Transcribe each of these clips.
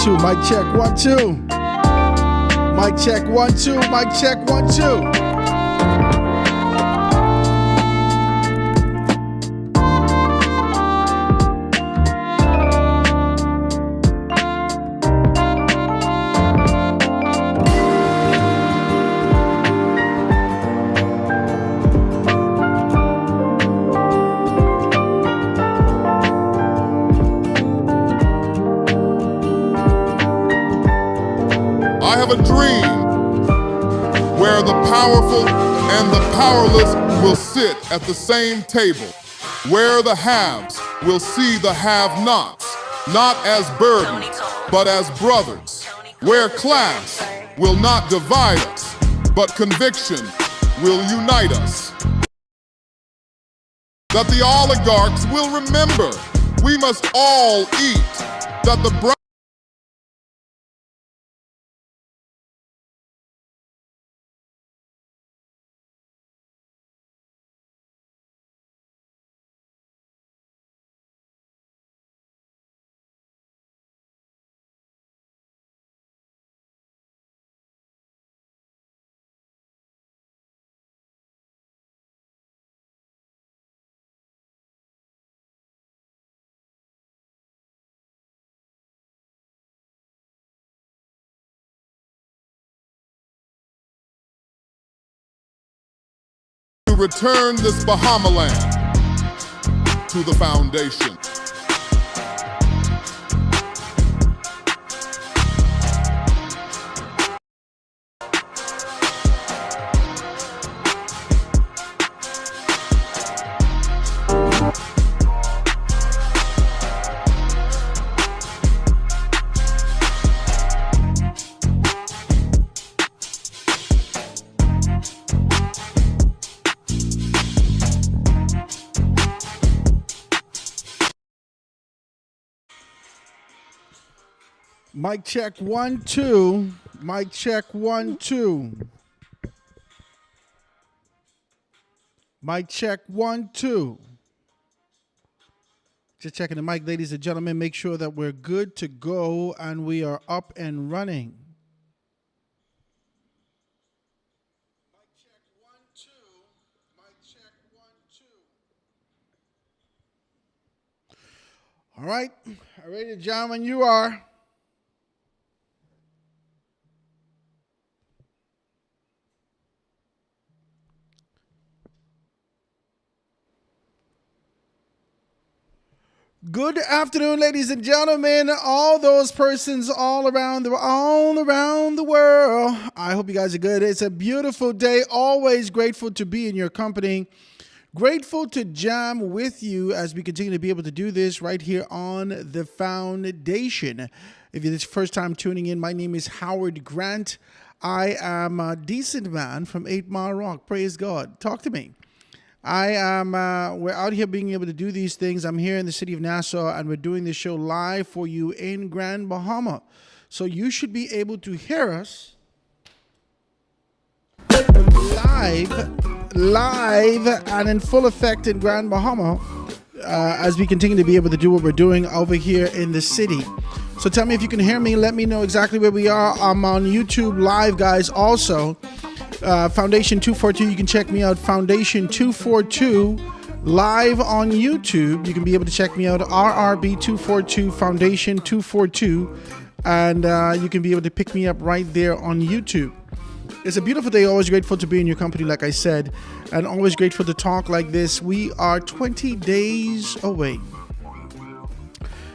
2. Mic check 1 2. Mic check 1 2. Mic check 1 2. I have a dream where the powerful and the powerless will sit at the same table, where the haves will see the have-nots, not as burden, but as brothers, where class will not divide us, but conviction will unite us. That the oligarchs will remember we must all eat, that the to return this Bahamaland to the foundation. Mic check 1 2. Mic check 1 2. Mic check 1 2. Just checking the mic, ladies and gentlemen. Make sure that we're good to go and we are up and running. Mic check 1 2. Mic check 1 2. All right, ready to jam when you are. Good afternoon, ladies and gentlemen, all those persons all around the world. I hope you guys are good. It's a beautiful day. Always grateful to be in your company. Grateful to jam with you as we continue to be able to do this right here on The Foundation. If you're this first time tuning in, my name is Howard Grant. I am a decent man from 8 Mile Rock. Praise God. Talk to me. We're out here being able to do these things. I'm here in the city of Nassau, and we're doing this show live for you in Grand Bahama. So you should be able to hear us live and in full effect in Grand Bahama as we continue to be able to do what we're doing over here in the city. So tell me if you can hear me. Let me know exactly where we are. I'm on YouTube live, guys, also. Foundation 242, you can check me out. Foundation 242 live on YouTube. You can be able to check me out. RRB 242 Foundation 242, and you can be able to pick me up right there on YouTube. It's a beautiful day. Always grateful to be in your company, like I said, and always grateful to talk like this. We are 20 days away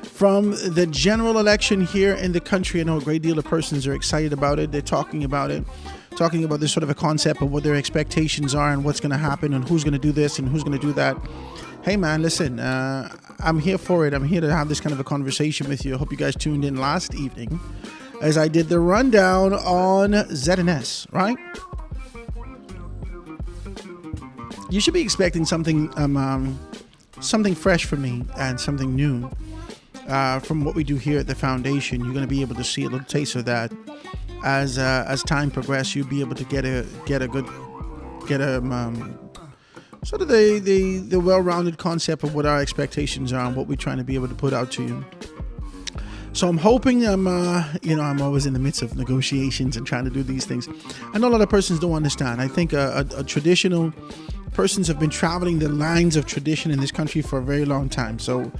from the general election here in the country. I know a great deal of persons are excited about it. They're talking about it. Talking about this sort of a concept of what their expectations are and what's going to happen and who's going to do this and who's going to do that. Hey, man, listen, I'm here for it. I'm here to have this kind of a conversation with you. I hope you guys tuned in last evening as I did the rundown on ZNS, right? You should be expecting something fresh from me and something new from what we do here at the Foundation. You're going to be able to see a little taste of that. As time progresses, you'll be able to get a sort of the well-rounded concept of what our expectations are and what we're trying to be able to put out to you. So I'm hoping I'm always in the midst of negotiations and trying to do these things. I know a lot of persons don't understand. I think a traditional persons have been traveling the lines of tradition in this country for a very long time. So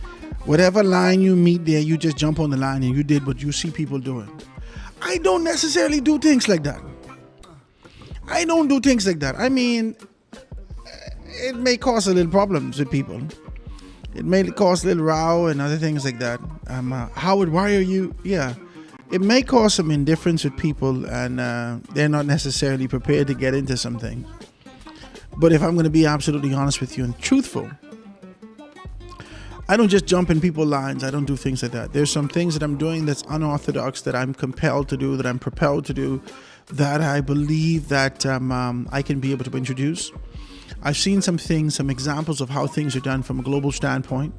whatever line you meet there, you just jump on the line and you did what you see people doing. I don't necessarily do things like that. I don't do things like that. I mean, it may cause a little problems with people. It may cause a little row and other things like that. Howard, why are you? Yeah, it may cause some indifference with people, and they're not necessarily prepared to get into some things. But if I'm going to be absolutely honest with you and truthful, I don't just jump in people's lines. I don't do things like that. There's some things that I'm doing that's unorthodox, that I'm compelled to do, that I'm propelled to do, that I believe that I can be able to introduce. I've seen some things, some examples of how things are done from a global standpoint.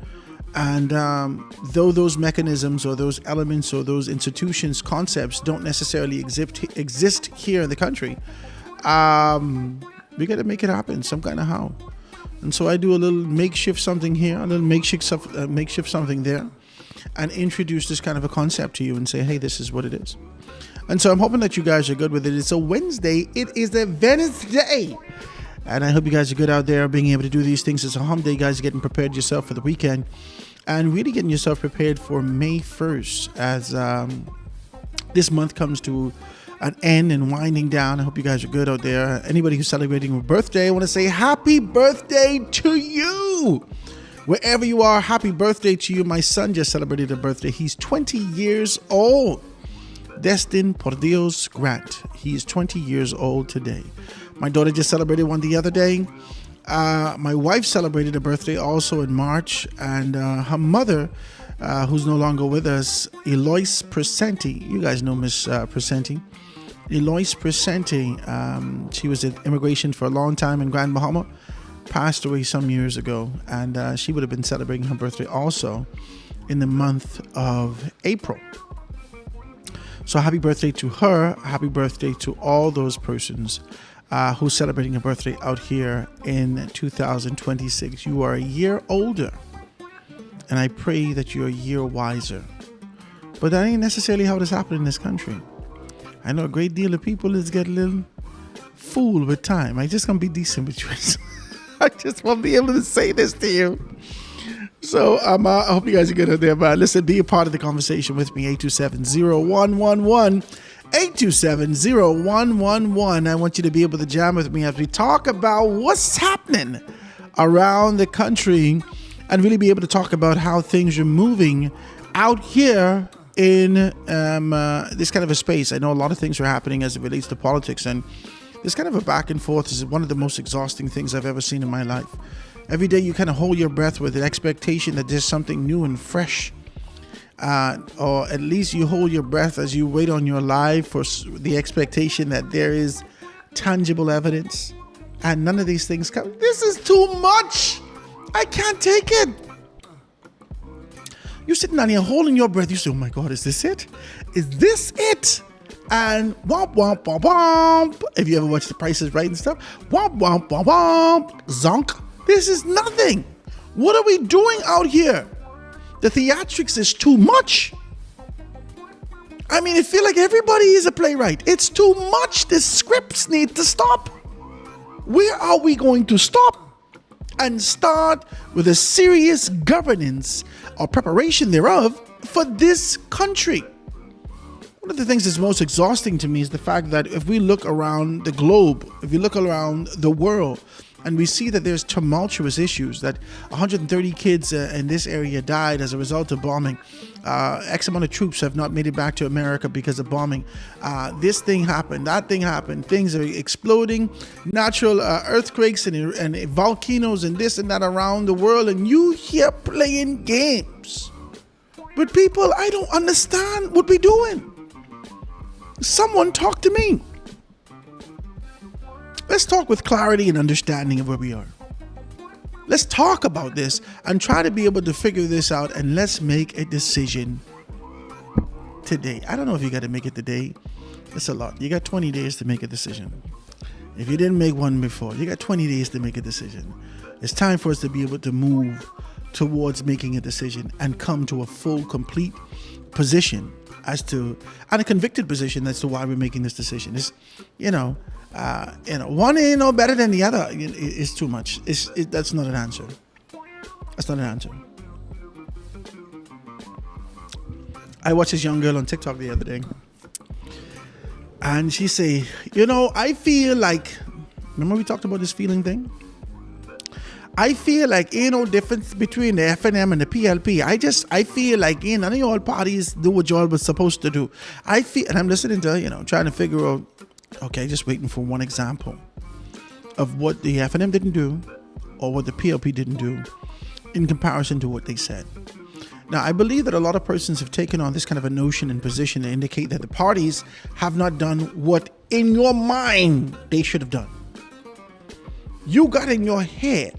And though those mechanisms or those elements or those institutions, concepts don't necessarily exist here in the country, we got to make it happen some kind of how. And so I do a little makeshift something here, a little makeshift something there, and introduce this kind of a concept to you and say, hey, this is what it is. And so I'm hoping that you guys are good with it. It's a Wednesday. It is a Wednesday. And I hope you guys are good out there being able to do these things. It's a hump day, guys, getting prepared yourself for the weekend and really getting yourself prepared for May 1st as this month comes to an end and winding down. I hope you guys are good out there. Anybody who's celebrating a birthday, I want to say happy birthday to you. Wherever you are, happy birthday to you. My son just celebrated a birthday. He's 20 years old. Destin Por Dios Grant. He is 20 years old today. My daughter just celebrated one the other day. My wife celebrated a birthday also in March. And her mother, who's no longer with us, Eloise Presenti. You guys know Miss Presenti. Eloise Presenti. She was in immigration for a long time in Grand Bahama. Passed away some years ago. And she would have been celebrating her birthday also in the month of April. So happy birthday to her. Happy birthday to all those persons who's celebrating a birthday out here in 2026. You are a year older, and I pray that you're a year wiser. But that ain't necessarily how this happened in this country. I know a great deal of people is get a little fooled with time. I just gonna be decent with you. I just want to be able to say this to you. So I hope you guys are good out there. But listen, be a part of the conversation with me. 827-0111. 827-0111. I want you to be able to jam with me as we talk about what's happening around the country and really be able to talk about how things are moving out here in this kind of a space. I know a lot of things are happening as it relates to politics, and this kind of a back and forth is one of the most exhausting things I've ever seen in my life. Every day you kind of hold your breath with an expectation that there's something new and fresh. Or at least you hold your breath as you wait on your life for the expectation that there is tangible evidence. And none of these things come. This is too much. I can't take it. You're sitting down here holding your breath. You say, oh my God, is this it? Is this it? And womp, womp, womp, womp. If you ever watch The Price is Right and stuff, womp, womp, womp, womp. Zonk. This is nothing. What are we doing out here? The theatrics is too much. I mean, I feel like everybody is a playwright. It's too much. The scripts need to stop. Where are we going to stop and start with a serious governance or preparation thereof for this country? One of the things that's most exhausting to me is the fact that if we look around the globe, if we look around the world, and we see that there's tumultuous issues, that 130 kids in this area died as a result of bombing. X amount of troops have not made it back to America because of bombing. This thing happened, that thing happened. Things are exploding, natural earthquakes and volcanoes and this and that around the world. And you here playing games with people. I don't understand what we're doing. Someone talk to me. Let's talk with clarity and understanding of where we are. Let's talk about this and try to be able to figure this out, and let's make a decision today. I don't know if you got to make it today. It's a lot. You got 20 days to make a decision. If you didn't make one before, you got 20 days to make a decision. It's time for us to be able to move towards making a decision and come to a full, complete position and a convicted position as to why we're making this decision. It's, one ain't no better than the other. It's too much. That's not an answer. That's not an answer. I watched this young girl on TikTok the other day, and she say, I feel like, remember we talked about this feeling thing? I feel like ain't no difference between the FNM and the PLP. I feel like none of y'all parties do what y'all was supposed to do. And I'm listening to, trying to figure out, okay, just waiting for one example of what the FNM didn't do or what the PLP didn't do in comparison to what they said. Now, I believe that a lot of persons have taken on this kind of a notion and position to indicate that the parties have not done what in your mind they should have done. You got in your head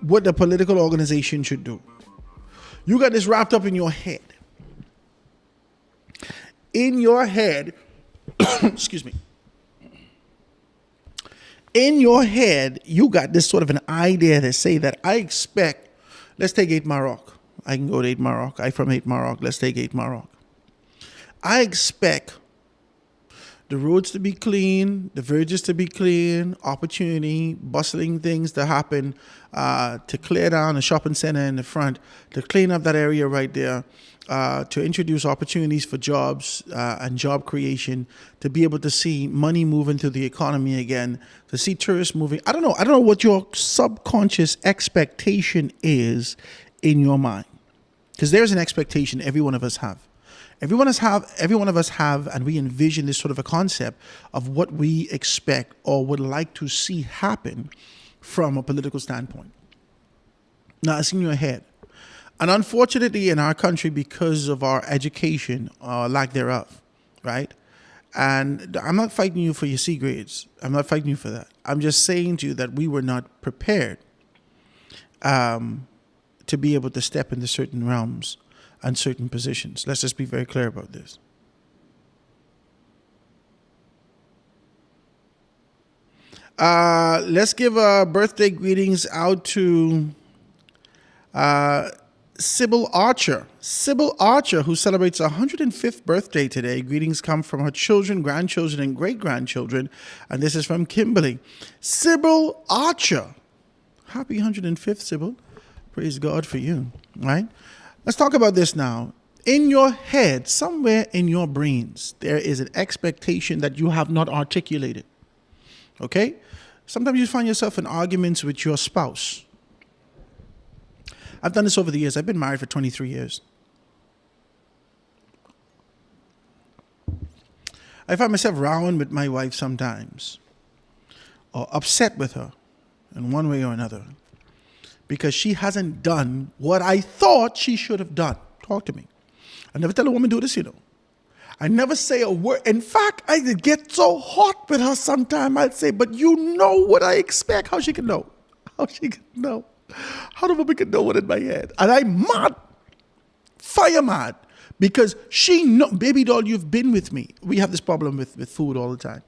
what the political organization should do. You got this wrapped up in your head. In your head, excuse me. In your head, you got this sort of an idea to say that I expect, let's take 8 Mile Rock. I can go to 8 Mile Rock. I'm from 8 Mile Rock. Let's take 8 Mile Rock. I expect the roads to be clean, the verges to be clean, opportunity, bustling things to happen, to clear down the shopping center in the front, to clean up that area right there, to introduce opportunities for jobs and job creation, to be able to see money move into the economy again, to see tourists moving. I don't know what your subconscious expectation is in your mind, because there's an expectation every one of us have. Every one of us have, and we envision this sort of a concept of what we expect or would like to see happen from a political standpoint. Now, it's in your head. And unfortunately, in our country, because of our education or lack thereof, right? And I'm not fighting you for your C grades. I'm not fighting you for that. I'm just saying to you that we were not prepared to be able to step into certain realms and certain positions. Let's just be very clear about this. Let's give birthday greetings out to Sybil Archer. Sybil Archer, who celebrates her 105th birthday today. Greetings come from her children, grandchildren, and great-grandchildren. And this is from Kimberly. Sybil Archer. Happy 105th, Sybil. Praise God for you, right? Let's talk about this now. In your head, somewhere in your brains, there is an expectation that you have not articulated. Okay? Sometimes you find yourself in arguments with your spouse. I've done this over the years. I've been married for 23 years. I find myself rowing with my wife sometimes, or upset with her in one way or another, because she hasn't done what I thought she should have done. Talk to me. I never tell a woman do this, I never say a word. In fact, I get so hot with her sometimes. I'd say, but you know what I expect. How she can know? How she can know? How the woman can know what in my head? And I'm mad. Fire mad. Because she know, baby doll, you've been with me. We have this problem with food all the time.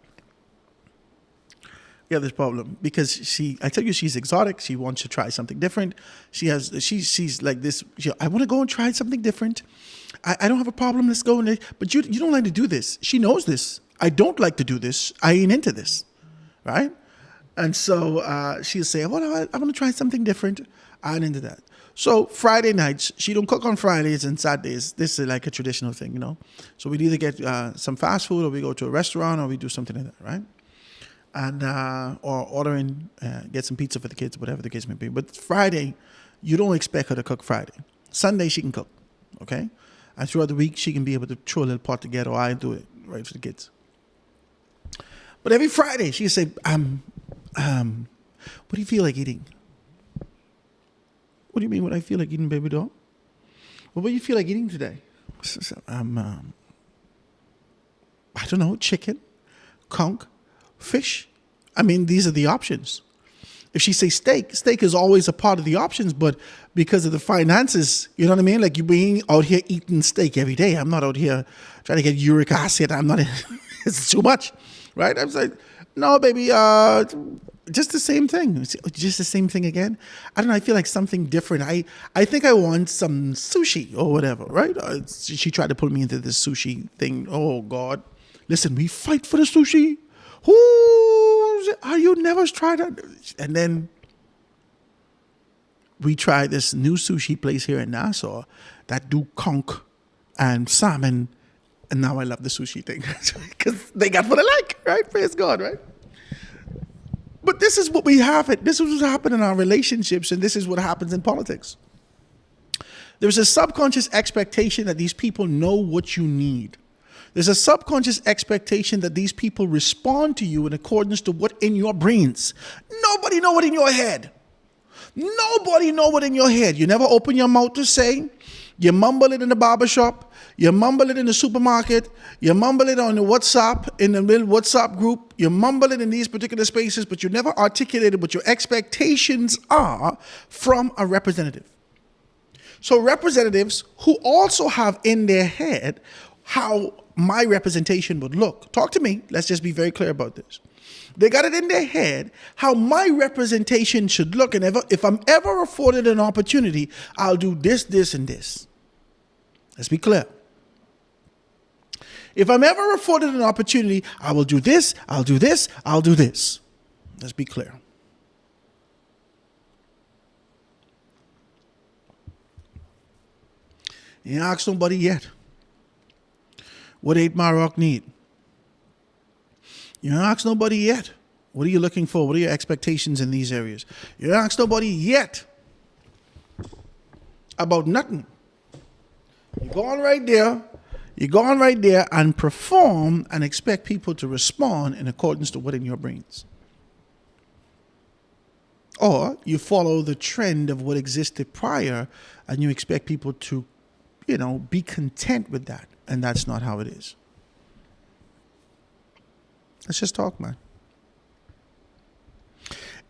We have this problem because I tell you, she's exotic. She wants to try something different. She's like this. I want to go and try something different. I don't have a problem. Let's go. But you don't like to do this. She knows this. I don't like to do this. I ain't into this. Right? And so she'll say, well, I want to try something different. I ain't into that. So Friday nights, she don't cook on Fridays and Saturdays. This is like a traditional thing, So we'd either get some fast food or we go to a restaurant or we do something like that, right? And or order in, get some pizza for the kids, whatever the case may be. But Friday, you don't expect her to cook Friday. Sunday, she can cook, okay? And throughout the week, she can be able to throw a little pot together, or I do it, right, for the kids. But every Friday, she'll say, what do you feel like eating? What do you mean, what I feel like eating, baby doll? Well, what do you feel like eating today? I don't know, chicken, conch, fish. I mean, these are the options. If she says steak is always a part of the options, but because of the finances, you know what I mean? Like you being out here eating steak every day. I'm not out here trying to get uric acid. I'm not, it's too much, right? I'm like, No, baby. Just the same thing. Just the same thing again. I don't know. I feel like something different. I think I want some sushi or whatever, right? She tried to pull me into this sushi thing. Oh God! Listen, we fight for the sushi. You never tried that? And then we tried this new sushi place here in Nassau that do conch and salmon. And now I love the sushi thing because they got what I like, right? Praise God, right? But this is what we have. This is what happens in our relationships, and this is what happens in politics. There's a subconscious expectation that these people know what you need. There's a subconscious expectation that these people respond to you in accordance to what in your brains. Nobody know what in your head. Nobody know what in your head. You never open your mouth to say. You mumble it in the barbershop. You mumble it in the supermarket. You mumble it on the WhatsApp, in the little WhatsApp group. You mumble it in these particular spaces, but you never articulated what your expectations are from a representative. So representatives who also have in their head how my representation would look. Talk to me. Let's just be very clear about this. They got it in their head how my representation should look. And if I'm ever afforded an opportunity, I'll do this, this, and this. Let's be clear. If I'm ever afforded an opportunity, I will do this, I'll do this, I'll do this. Let's be clear. You ain't asked nobody yet. What 8 Mile Rock need? You ain't asked nobody yet. What are you looking for? What are your expectations in these areas? You ain't asked nobody yet about nothing. You go on right there. You go on right there and perform and expect people to respond in accordance to what in your brains. Or you follow the trend of what existed prior and you expect people to, be content with that. And that's not how it is. Let's just talk, man.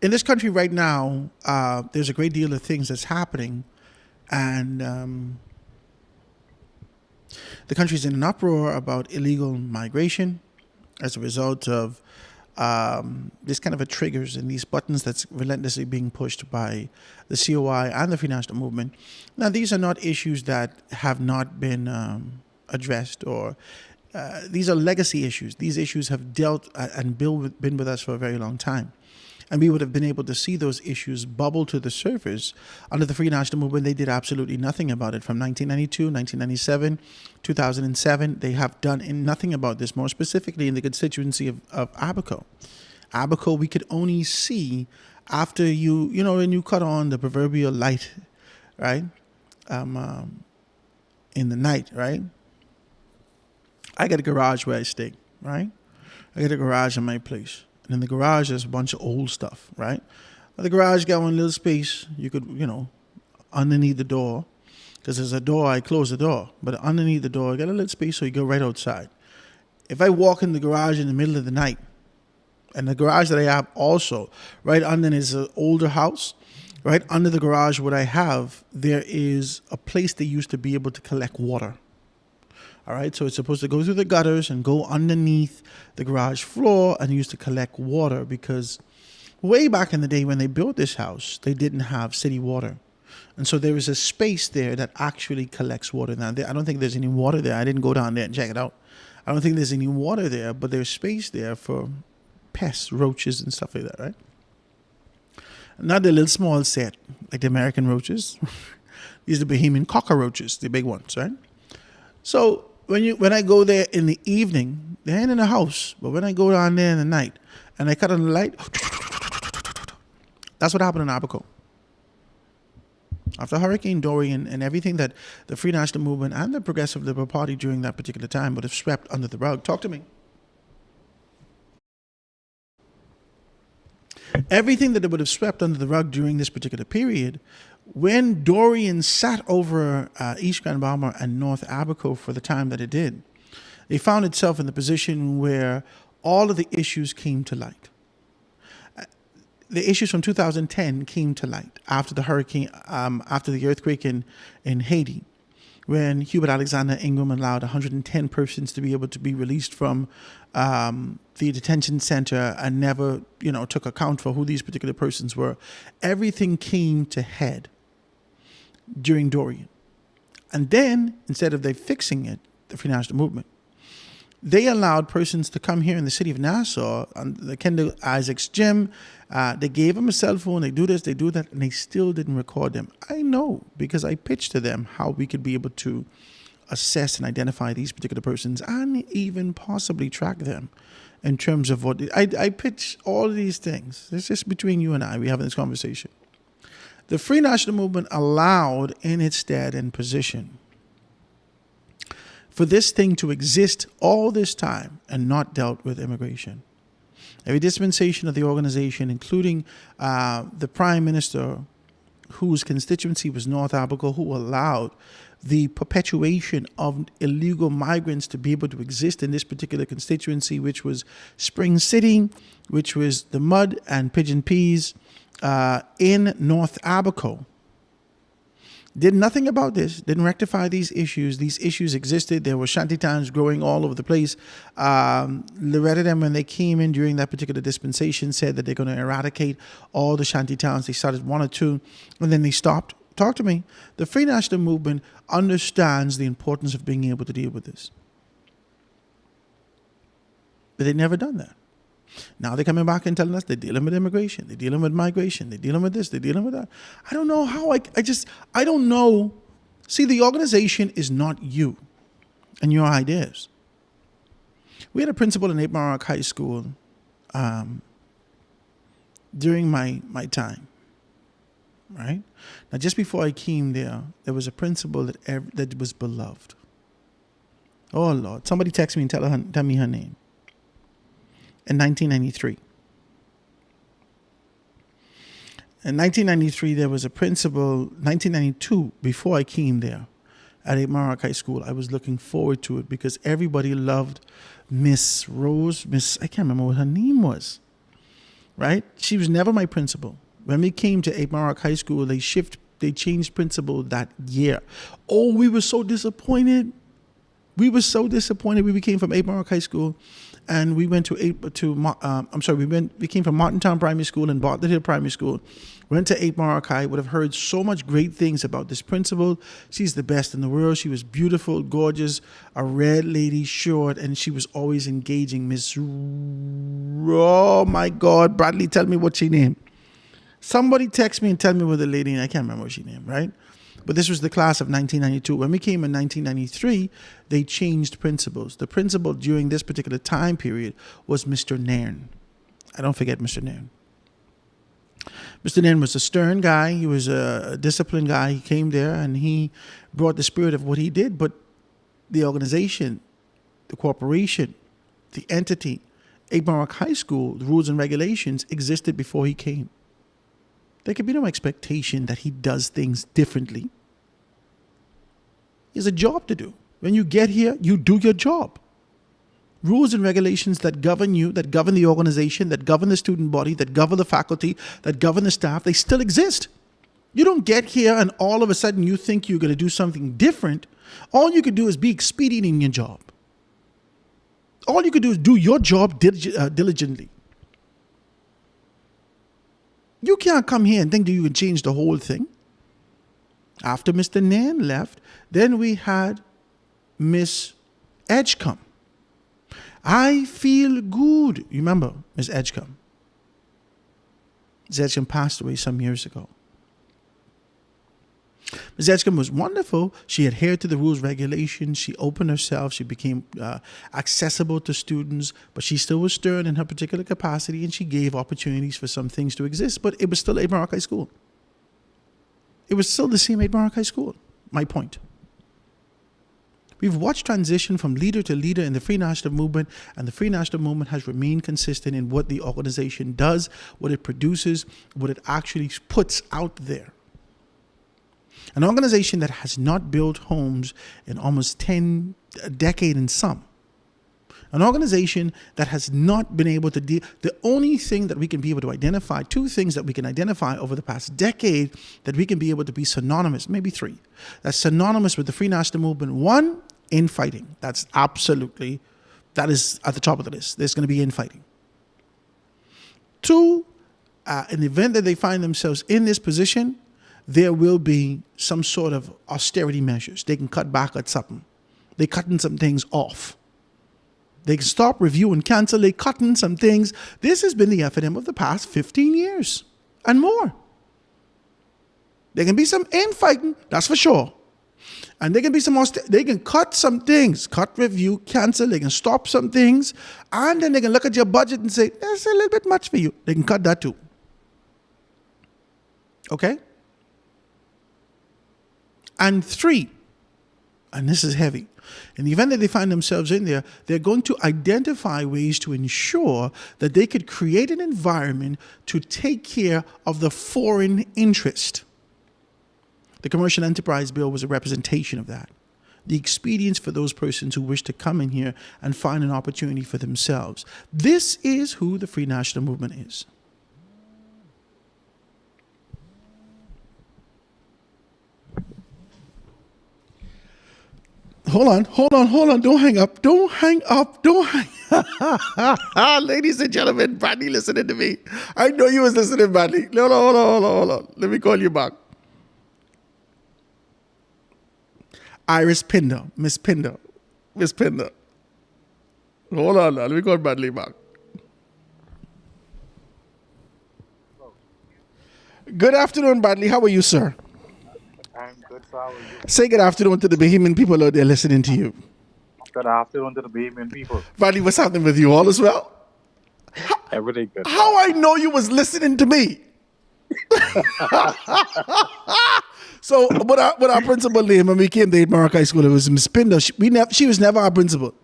In this country right now, there's a great deal of things that's happening. And the country's in an uproar about illegal migration as a result of this kind of a triggers and these buttons that's relentlessly being pushed by the COI and the Free National Movement. Now, these are not issues that have not been addressed, or these are legacy issues. These issues have dealt and been with us for a very long time. And we would have been able to see those issues bubble to the surface. Under the Free National Movement, they did absolutely nothing about it. From 1992, 1997, 2007, they have done nothing about this, more specifically in the constituency of Abaco. Abaco, we could only see after when you cut on the proverbial light, right? In the night, right? I got a garage where I stay, right? I got a garage in my place. And in the garage, there's a bunch of old stuff, right? The garage got one little space. You could, underneath the door, because there's a door, I close the door. But underneath the door, I got a little space so you go right outside. If I walk in the garage in the middle of the night, and the garage that I have also, right under is an older house, right under the garage what I have, there is a place they used to be able to collect water. All right, so it's supposed to go through the gutters and go underneath the garage floor and used to collect water, because way back in the day when they built this house, they didn't have city water. And so there is a space there that actually collects water. Now, I don't think there's any water there. I didn't go down there and check it out. I don't think there's any water there, but there's space there for pests, roaches, and stuff like that, right? Not the little small set, like the American roaches. These are the Bahamian cockroaches, the big ones, right? So when I go there in the evening, they ain't in the house, but when I go down there in the night and I cut on the light, that's what happened in Abaco. After Hurricane Dorian and everything that the Free National Movement and the Progressive Liberal Party during that particular time would have swept under the rug. Talk to me. Everything that they would have swept under the rug during this particular period, when Dorian sat over East Grand Bahama and North Abaco for the time that it did, they found itself in the position where all of the issues came to light. The issues from 2010 came to light after the hurricane, after the earthquake in Haiti, when Hubert Alexander Ingram allowed 110 persons to be able to be released from the detention center and never, took account for who these particular persons were. Everything came to head during Dorian. And then, instead of they fixing it, the Free National Movement, they allowed persons to come here in the city of Nassau on the Kendall Isaacs gym. They gave them a cell phone. They do this, they do that, and they still didn't record them. I know, because I pitched to them how we could be able to assess and identify these particular persons and even possibly track them in terms of what I pitch all of these things. It's just between you and I. We're having this conversation. The Free National Movement allowed in its stead and position for this thing to exist all this time and not dealt with immigration. Every dispensation of the organization, including the Prime Minister, whose constituency was North Abaco, who allowed the perpetuation of illegal migrants to be able to exist in this particular constituency, which was Spring City, which was the Mud and Pigeon Peas in North Abaco. Did nothing about this, didn't rectify these issues. These issues existed. There were shantytowns growing all over the place. Loretta them, when they came in during that particular dispensation, said that they're going to eradicate all the shantytowns. They started 1 or 2, and then they stopped. Talk to me. The Free National Movement understands the importance of being able to deal with this. But they've never done that. Now they're coming back and telling us they're dealing with immigration, they're dealing with migration, they're dealing with this, they're dealing with that. I don't know how I don't know. See, the organization is not you and your ideas. We had a principal in 8 Mile Rock High School during my time, right? Now, just before I came there was a principal that was beloved. Oh, Lord. Somebody text me and tell me her name. In 1993. In 1993, there was a principal. 1992, before I came there at 8 Mile Rock High School, I was looking forward to it because everybody loved Miss Rose. I can't remember what her name was, right? She was never my principal. When we came to 8 Mile Rock High School, they changed principal that year. Oh, we were so disappointed. We came from 8 Mile Rock High School, and we went we came from Martintown Primary School and Bartlett Hill Primary School. Went to 8 Mile Rock High. Would have heard so much great things about this principal. She's the best in the world. She was beautiful, gorgeous, a red lady, short, and she was always engaging. Oh my God, Bradley, tell me what she named. Somebody text me and tell me what the lady, I can't remember what she named, right? But this was the class of 1992. When we came in 1993, they changed principals. The principal during this particular time period was Mr. Nairn. I don't forget Mr. Nairn. Mr. Nairn was a stern guy. He was a disciplined guy. He came there and he brought the spirit of what he did. But the organization, the corporation, the entity, 8 Mile Rock High School, the rules and regulations existed before he came. There could be no expectation that he does things differently. He has a job to do. When you get here, you do your job. Rules and regulations that govern you, that govern the organization, that govern the student body, that govern the faculty, that govern the staff, they still exist. You don't get here and all of a sudden you think you're going to do something different. All you could do is be expedient in your job. All you could do is do your job diligently. You can't come here and think that you can change the whole thing. After Mr. Nairn left, then we had Miss Edgecombe. I feel good. You remember Miss Edgecombe? Miss Edgecombe passed away some years ago. Ms. Edgecombe was wonderful. She adhered to the rules, regulations. She opened herself. She became accessible to students, but she still was stern in her particular capacity, and she gave opportunities for some things to exist, but it was still 8 Mile Rock High School. It was still the same 8 Mile Rock High School, my point. We've watched transition from leader to leader in the Free National Movement, and the Free National Movement has remained consistent in what the organization does, what it produces, what it actually puts out there. An organization that has not built homes in almost a decade and some. An organization that has not been able to deal. The only thing that we can be able to identify, two things that we can identify over the past decade that we can be able to be synonymous, maybe three, that's synonymous with the Free National Movement. One, infighting. That is at the top of the list. There's going to be infighting. Two, in the event that they find themselves in this position, there will be some sort of austerity measures. They can cut back at something. They're cutting some things off. They can stop, review, and cancel. They're cutting some things. This has been the FNM of the past 15 years and more. There can be some infighting, that's for sure. And there can be some they can cut some things, cut, review, cancel. They can stop some things. And then they can look at your budget and say, that's a little bit much for you. They can cut that too. Okay? And three, and this is heavy, in the event that they find themselves in there, they're going to identify ways to ensure that they could create an environment to take care of the foreign interest. The Commercial Enterprise Bill was a representation of that. The expedience for those persons who wish to come in here and find an opportunity for themselves. This is who the Free National Movement is. Hold on. Don't hang up. Ladies and gentlemen, Bradley listening to me. I know you was listening, Bradley. Hold on. Let me call you back. Iris Pinder, Miss Pinder. Hold on now. Let me call Bradley back. Good afternoon, Bradley. How are you, sir? I'm good, sir. How are you? Say good afternoon to the Bahamian people out there listening to you. Good afternoon to the Bahamian people. Bradley, what's happening with you? All is well? Everything good. How I know you was listening to me? So, what our principal name when we came to Mark High School, it was Miss Pinder. She was never our principal.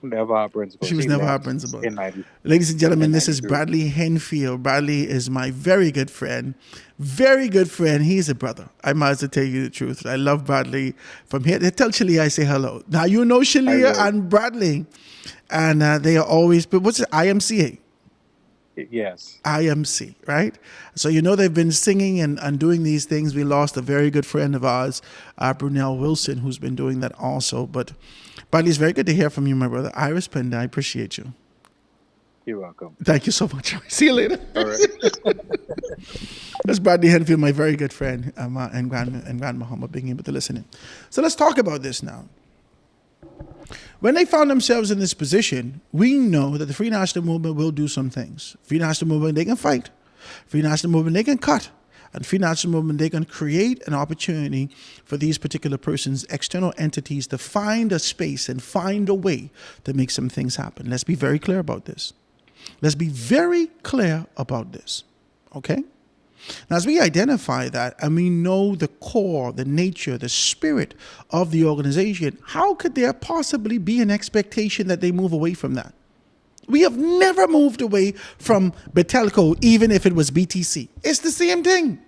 Never our principal. She was never our principal. In 90. Ladies and gentlemen, this is Bradley Henfield. Bradley is my very good friend. Very good friend. He's a brother. I might as well tell you the truth. I love Bradley. From here, tell Shalia I say hello. Now, you know Shalia and Bradley. And they are always, but what's it? IMCA? Yes. IMC, right? So you know they've been singing and doing these things. We lost a very good friend of ours, Brunel Wilson, who's been doing that also. But Bradley, it's very good to hear from you, my brother. Iris Pinder, I appreciate you. You're welcome. Thank you so much. See you later. All right. That's Bradley Henfield, my very good friend, and Grandma being able to listen in. So let's talk about this now. When they found themselves in this position, we know that the Free National Movement will do some things. Free National Movement, they can fight. Free National Movement, they can cut. And Free National Movement, they can create an opportunity for these particular persons, external entities, to find a space and find a way to make some things happen. Let's be very clear about this. Okay? Now, as we identify that and we know the core, the nature, the spirit of the organization, how could there possibly be an expectation that they move away from that? We have never moved away from Betelco, even if it was BTC. It's the same thing.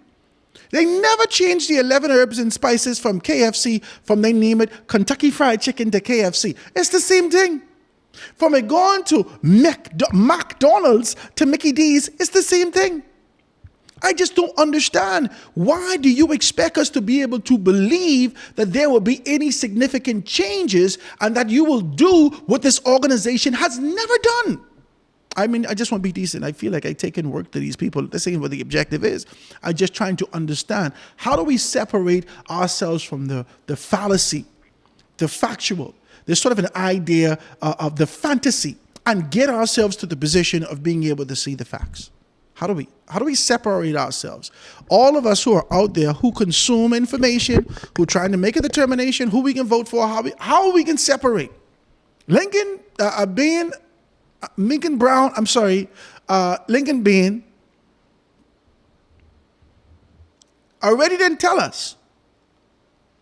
They never changed the 11 herbs and spices from KFC, from they name it, Kentucky Fried Chicken to KFC. It's the same thing. From it going to McDonald's to Mickey D's, it's the same thing. I just don't understand. Why do you expect us to be able to believe that there will be any significant changes and that you will do what this organization has never done? I mean, I just want to be decent. I feel like I take in work to these people. This ain't what the objective is. I'm just trying to understand, how do we separate ourselves from the fallacy, the factual, there's sort of an idea of the fantasy, and get ourselves to the position of being able to see the facts? How do we separate ourselves? All of us who are out there, who consume information, who are trying to make a determination, who we can vote for, how we can separate. Lincoln Bain already didn't tell us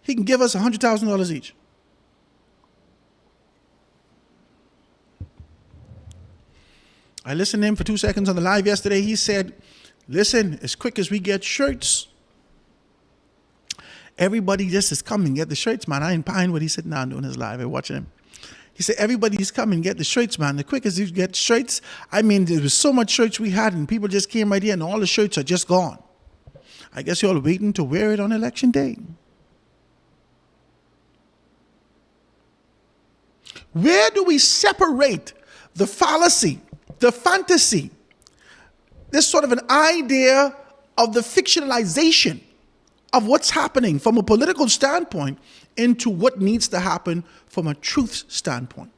he can give us $100,000 each. I listened to him for 2 seconds on the live yesterday. He said, listen, as quick as we get shirts, everybody just is coming, get the shirts, man. I ain't buying what he said now doing his live. I'm watching him. He said, everybody's coming, get the shirts, man. The quickest you get shirts, I mean, there was so much shirts we had, and people just came right here, and all the shirts are just gone. I guess you're all waiting to wear it on election day. Where do we separate the fallacy, the fantasy, this sort of an idea of the fictionalization of what's happening from a political standpoint into what needs to happen from a truth standpoint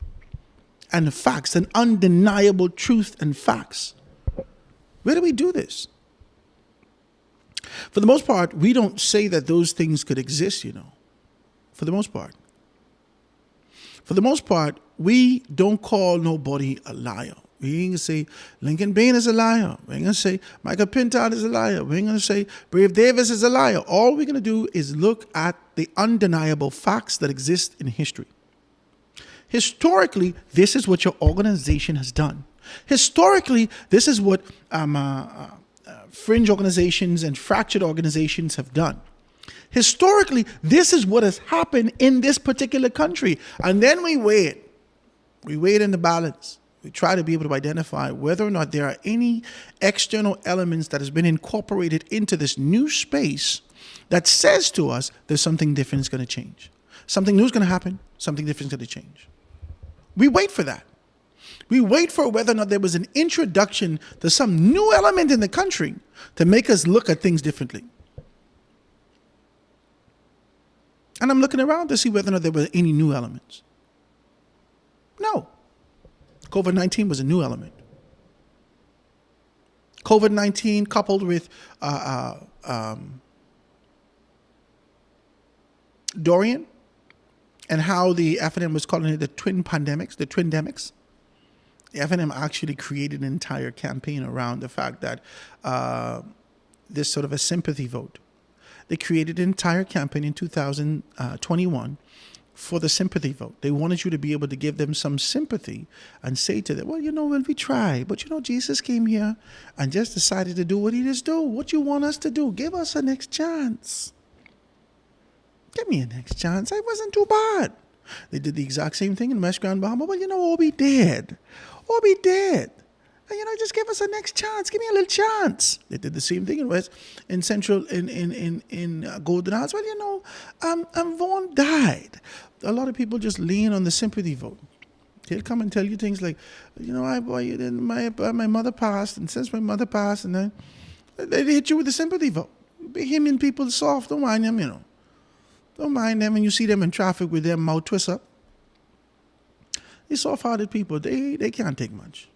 and the facts, an undeniable truth and facts? Where do we do this? For the most part, we don't say that those things could exist, you know, for the most part. For the most part, we don't call nobody a liar. We ain't going to say Lincoln Bain is a liar. We ain't going to say Michael Pintard is a liar. We ain't going to say Brave Davis is a liar. All we're going to do is look at the undeniable facts that exist in history. Historically, this is what your organization has done. Historically, this is what fringe organizations and fractured organizations have done. Historically, this is what has happened in this particular country. And then we weigh it. We weigh it in the balance. We try to be able to identify whether or not there are any external elements that has been incorporated into this new space that says to us there's something different is going to change. Something new is going to happen. Something different is going to change. We wait for that. We wait for whether or not there was an introduction to some new element in the country to make us look at things differently. And I'm looking around to see whether or not there were any new elements. No. COVID-19 was a new element. COVID-19 coupled with Dorian and how the FNM was calling it the twin pandemics, the twindemics. The FNM actually created an entire campaign around the fact that this sort of a sympathy vote. They created an entire campaign in 2021 for the sympathy vote. They wanted you to be able to give them some sympathy and say to them, well, you know, we try, but you know, Jesus came here and just decided to do what he just do. What you want us to do? Give us a next chance. Give me a next chance. I wasn't too bad. They did the exact same thing in West Grand Bahama. Well, you know, Obi dead. Obi dead. And, you know, just give us a next chance. Give me a little chance. They did the same thing in Golden House. Well, you know, Vaughn died. A lot of people just lean on the sympathy vote. They'll come and tell you things like, you know, my mother passed, and since my mother passed, and then they hit you with the sympathy vote. Bahamian people soft, don't mind them, you know. Don't mind them when you see them in traffic with their mouth twist up. These soft-hearted people, they can't take much.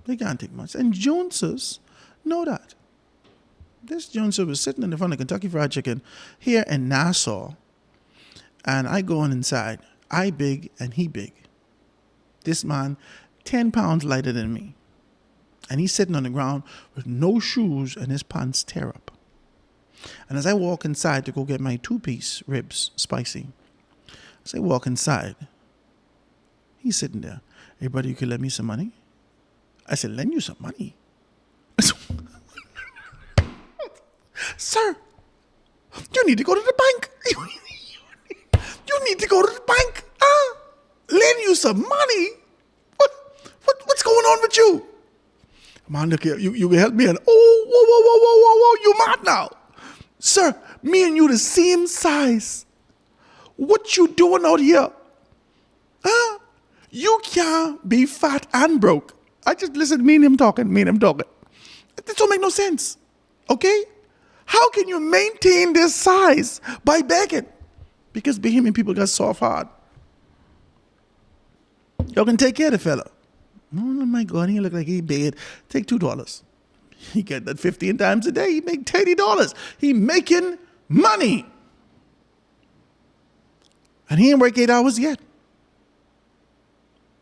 They can't take much. And Joneses know that. This Joneses was sitting in the front of Kentucky Fried Chicken here in Nassau, and I go on inside. I big and he big. This man, 10 pounds lighter than me. And he's sitting on the ground with no shoes and his pants tear up. And as I walk inside to go get my 2-piece ribs, spicy, as I walk inside, he's sitting there. Hey, brother, you can lend me some money? I said, lend you some money? Sir, you need to go to the bank. You need to go to the bank. Lend you some money? What's going on with you? Man, look here, you help me. And whoa, you mad now? Sir, me and you the same size. What you doing out here? You can't be fat and broke. I just listen, me and him talking. This don't make no sense. Okay? How can you maintain this size by begging? Because Bahamian people got soft heart. Y'all can take care of the fella. Oh my God, he look like he bad. Take $2. He get that 15 times a day. He make $30. He making money. And he ain't work 8 hours yet.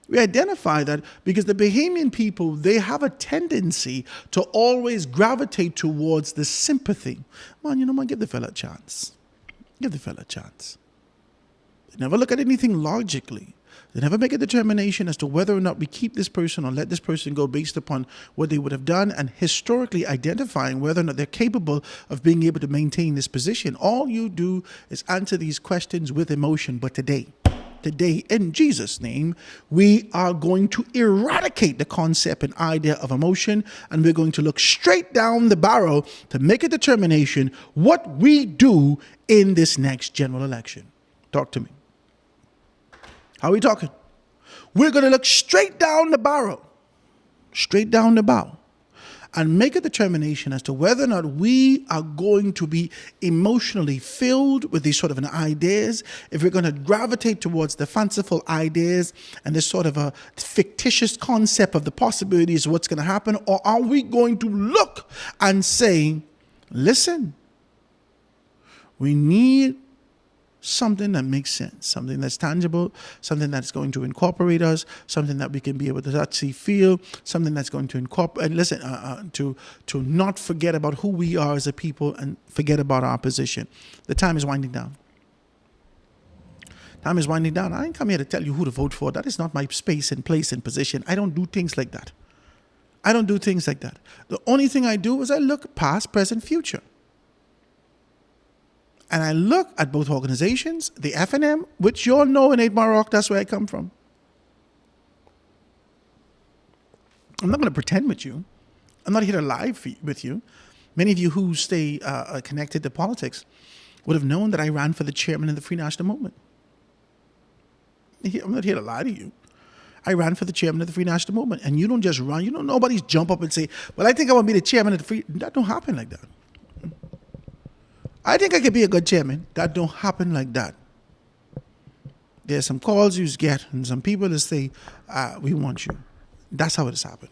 We identify that because the Bahamian people, they have a tendency to always gravitate towards the sympathy. Man, you know what? Give the fella a chance. Give the fella a chance. They never look at anything logically. They never make a determination as to whether or not we keep this person or let this person go based upon what they would have done and historically identifying whether or not they're capable of being able to maintain this position. All you do is answer these questions with emotion. But today, today in Jesus' name, we are going to eradicate the concept and idea of emotion, and we're going to look straight down the barrel to make a determination what we do in this next general election. Talk to me. How are we talking? We're going to look straight down the barrel, and make a determination as to whether or not we are going to be emotionally filled with these sort of ideas, if we're going to gravitate towards the fanciful ideas and this sort of a fictitious concept of the possibilities of what's going to happen, or are we going to look and say, listen, we need something that makes sense, something that's tangible, something that's going to incorporate us, something that we can be able to actually feel, something that's going to incorporate, to not forget about who we are as a people and forget about our position. The time is winding down. I didn't come here to tell you who to vote for. That is not my space and place and position. I don't do things like that. The only thing I do is I look past, present, future. And I look at both organizations, the FNM, which you all know in 8 Mile Rock, that's where I come from. I'm not going to pretend with you. I'm not here to lie with you. Many of you who stay connected to politics would have known that I ran for the chairman of the Free National Movement. I'm not here to lie to you. I ran for the chairman of the Free National Movement. And you don't just run. You don't nobody's jump up and say, well, I think I want to be the chairman of the Free. That don't happen like that. I think I could be a good chairman. That don't happen like that. There's some calls you get and some people that say, we want you. That's how it has happened.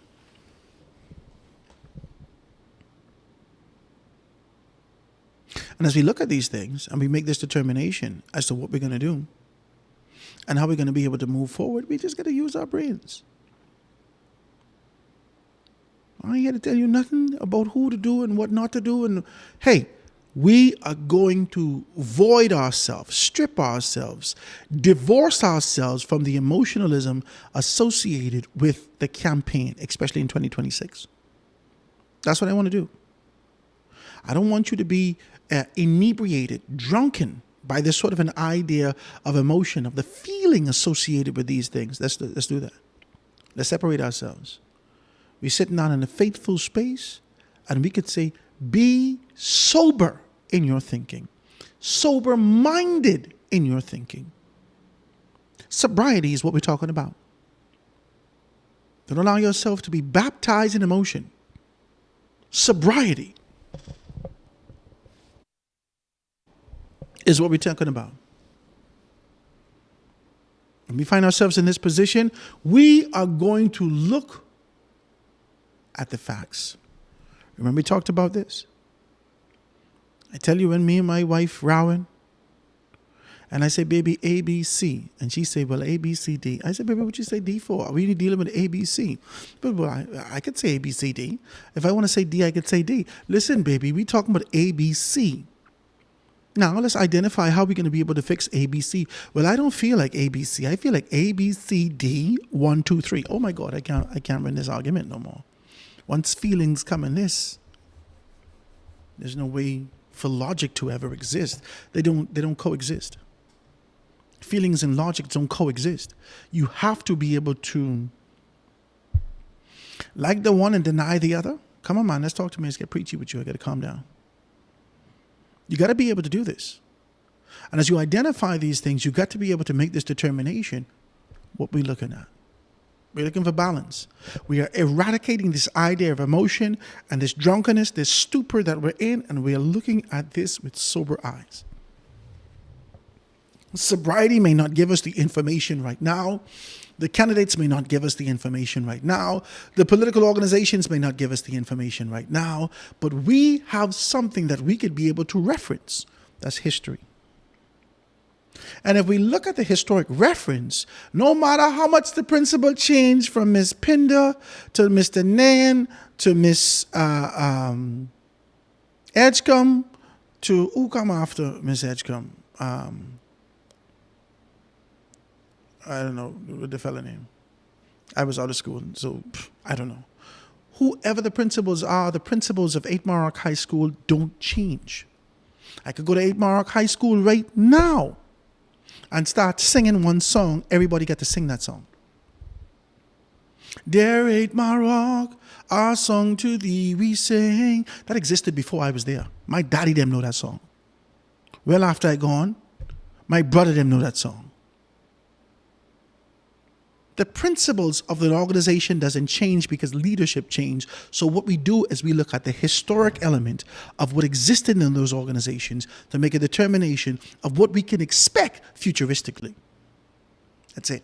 And as we look at these things and we make this determination as to what we're going to do and how we're going to be able to move forward, we just got to use our brains. I ain't here to tell you nothing about who to do and what not to do. And hey, we are going to void ourselves, strip ourselves, divorce ourselves from the emotionalism associated with the campaign, especially in 2026. That's what I want to do. I don't want you to be inebriated, drunken by this sort of an idea of emotion, of the feeling associated with these things. Let's do that. Let's separate ourselves. We're sitting down in a faithful space, and we could say, be sober in your thinking, sober-minded in your thinking. Sobriety is what we're talking about. Don't allow yourself to be baptized in emotion. Sobriety is what we're talking about. When we find ourselves in this position, we are going to look at the facts. Remember we talked about this? I tell you, when me and my wife rowing, and I say, baby, A, B, C. And she say, well, A, B, C, D. I said, baby, what you say D for? Are we dealing with A, B, C? But well, I could say A, B, C, D. If I want to say D, I could say D. Listen, baby, we talking about A, B, C. Now, let's identify how we're going to be able to fix A, B, C. Well, I don't feel like A, B, C. I feel like A, B, C, D, 1, 2, 3. Oh, my God, I can't win this argument no more. Once feelings come in this, there's no way for logic to ever exist. They don't coexist. Feelings and logic don't coexist. You have to be able to like the one and deny the other. Come on, man, let's talk to me. Let's get preachy with you. I got to calm down. You got to be able to do this. And as you identify these things, you got to be able to make this determination. What we're looking at. We're looking for balance. We are eradicating this idea of emotion and this drunkenness, this stupor that we're in, and we are looking at this with sober eyes. Sobriety may not give us the information right now. The candidates may not give us the information right now. The political organizations may not give us the information right now. But we have something that we could be able to reference. That's history. And if we look at the historic reference, no matter how much the principle changed from Miss Pinder to Mr. Nan to Miss Edgecombe to who come after Miss Edgecombe? I don't know what the fella name. I was out of school, so I don't know. Whoever the principals are, the principals of 8 Mile Rock High School don't change. I could go to 8 Mile Rock High School right now and start singing one song, everybody got to sing that song. There ain't my rock, our song to thee we sing. That existed before I was there. My daddy them know that song. Well after I gone, my brother them know that song. The principles of the organization doesn't change because leadership changed. So what we do is we look at the historic element of what existed in those organizations to make a determination of what we can expect futuristically. That's it.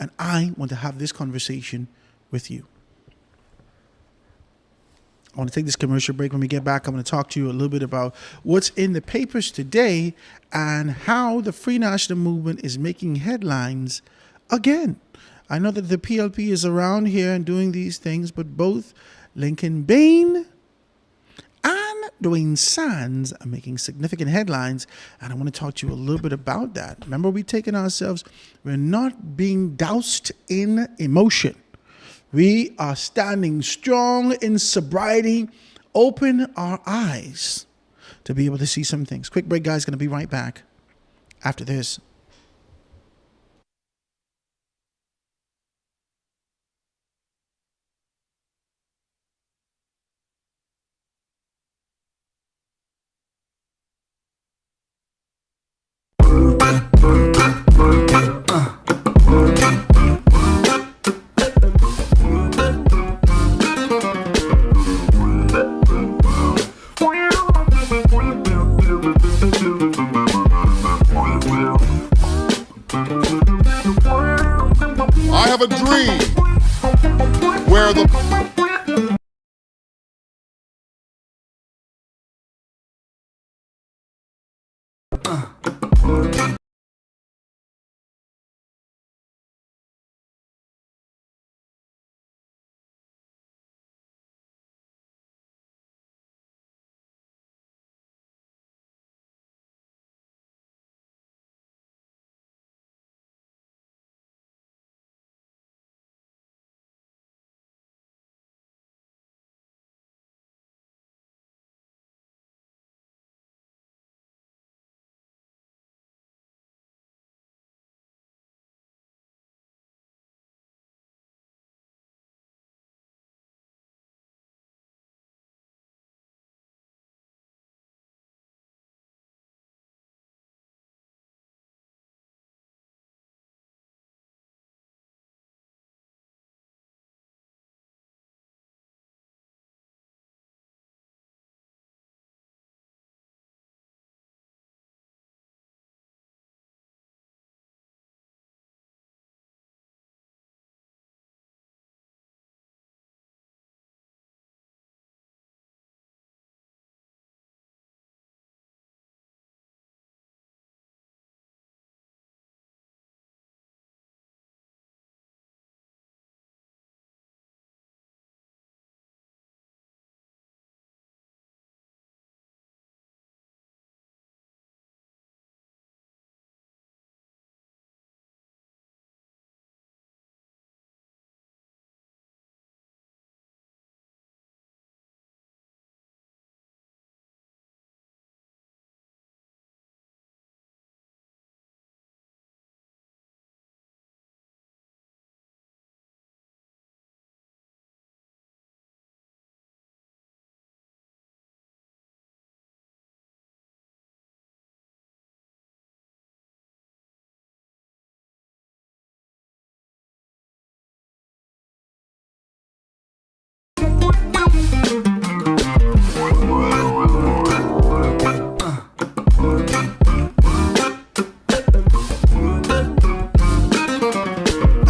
And I want to have this conversation with you. I want to take this commercial break. When we get back, I'm going to talk to you a little bit about what's in the papers today and how the Free National Movement is making headlines again. I know that the PLP is around here and doing these things, but both Lincoln Bain and Dwayne Sands are making significant headlines, and I want to talk to you a little bit about that. Remember, we're not being doused in emotion. We are standing strong in sobriety. Open our eyes to be able to see some things. Quick break, guys. Going to be right back after this. I have a dream where the